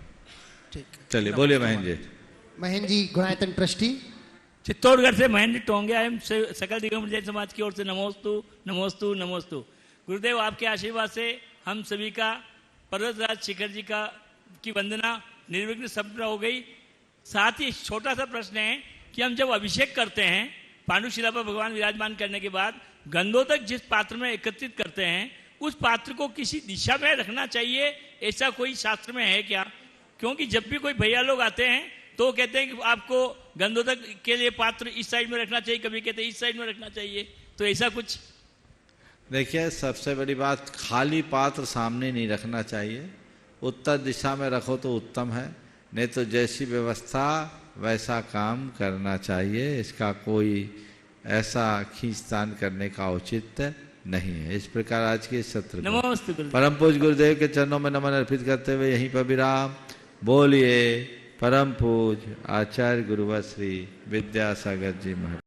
ठीक। चलिए बोलिए महेंद्र जी। महेंद्र जी गुणायतन ट्रस्टी चित्तौड़गढ़ से महेंद्र टोंगिया एवं सकल दिगंबर जैन समाज की ओर से नमोस्तु नमोस्तु नमोस्तु। गुरुदेव आपके आशीर्वाद से हम सभी का पर्वतराज शिखर जी की वंदना निर्विघ्न संपन्न हो गई। साथ ही छोटा सा प्रश्न है कि हम जब अभिषेक करते हैं पांडुशिला पर भगवान विराजमान करने के बाद गंधोदक जिस पात्र में एकत्रित करते हैं उस पात्र को किसी दिशा में रखना चाहिए, ऐसा कोई शास्त्र में है क्या? क्योंकि जब भी कोई भैया लोग आते हैं तो कहते हैं कि आपको गंधोदक के लिए पात्र इस साइड में रखना चाहिए, कभी कहते हैं इस साइड में रखना चाहिए, तो ऐसा कुछ देखिए, सबसे बड़ी बात, खाली पात्र सामने नहीं रखना चाहिए। उत्तर दिशा में रखो तो उत्तम है, नहीं तो जैसी व्यवस्था वैसा काम करना चाहिए। इसका कोई ऐसा खींचतान करने का औचित्य नहीं है। इस प्रकार आज के सत्र में परम पूज्य गुरुदेव के चरणों में नमन अर्पित करते हुए यहीं पर विराम। बोलिए परम पूज्य आचार्य गुरुवर श्री विद्यासागर जी महाराज।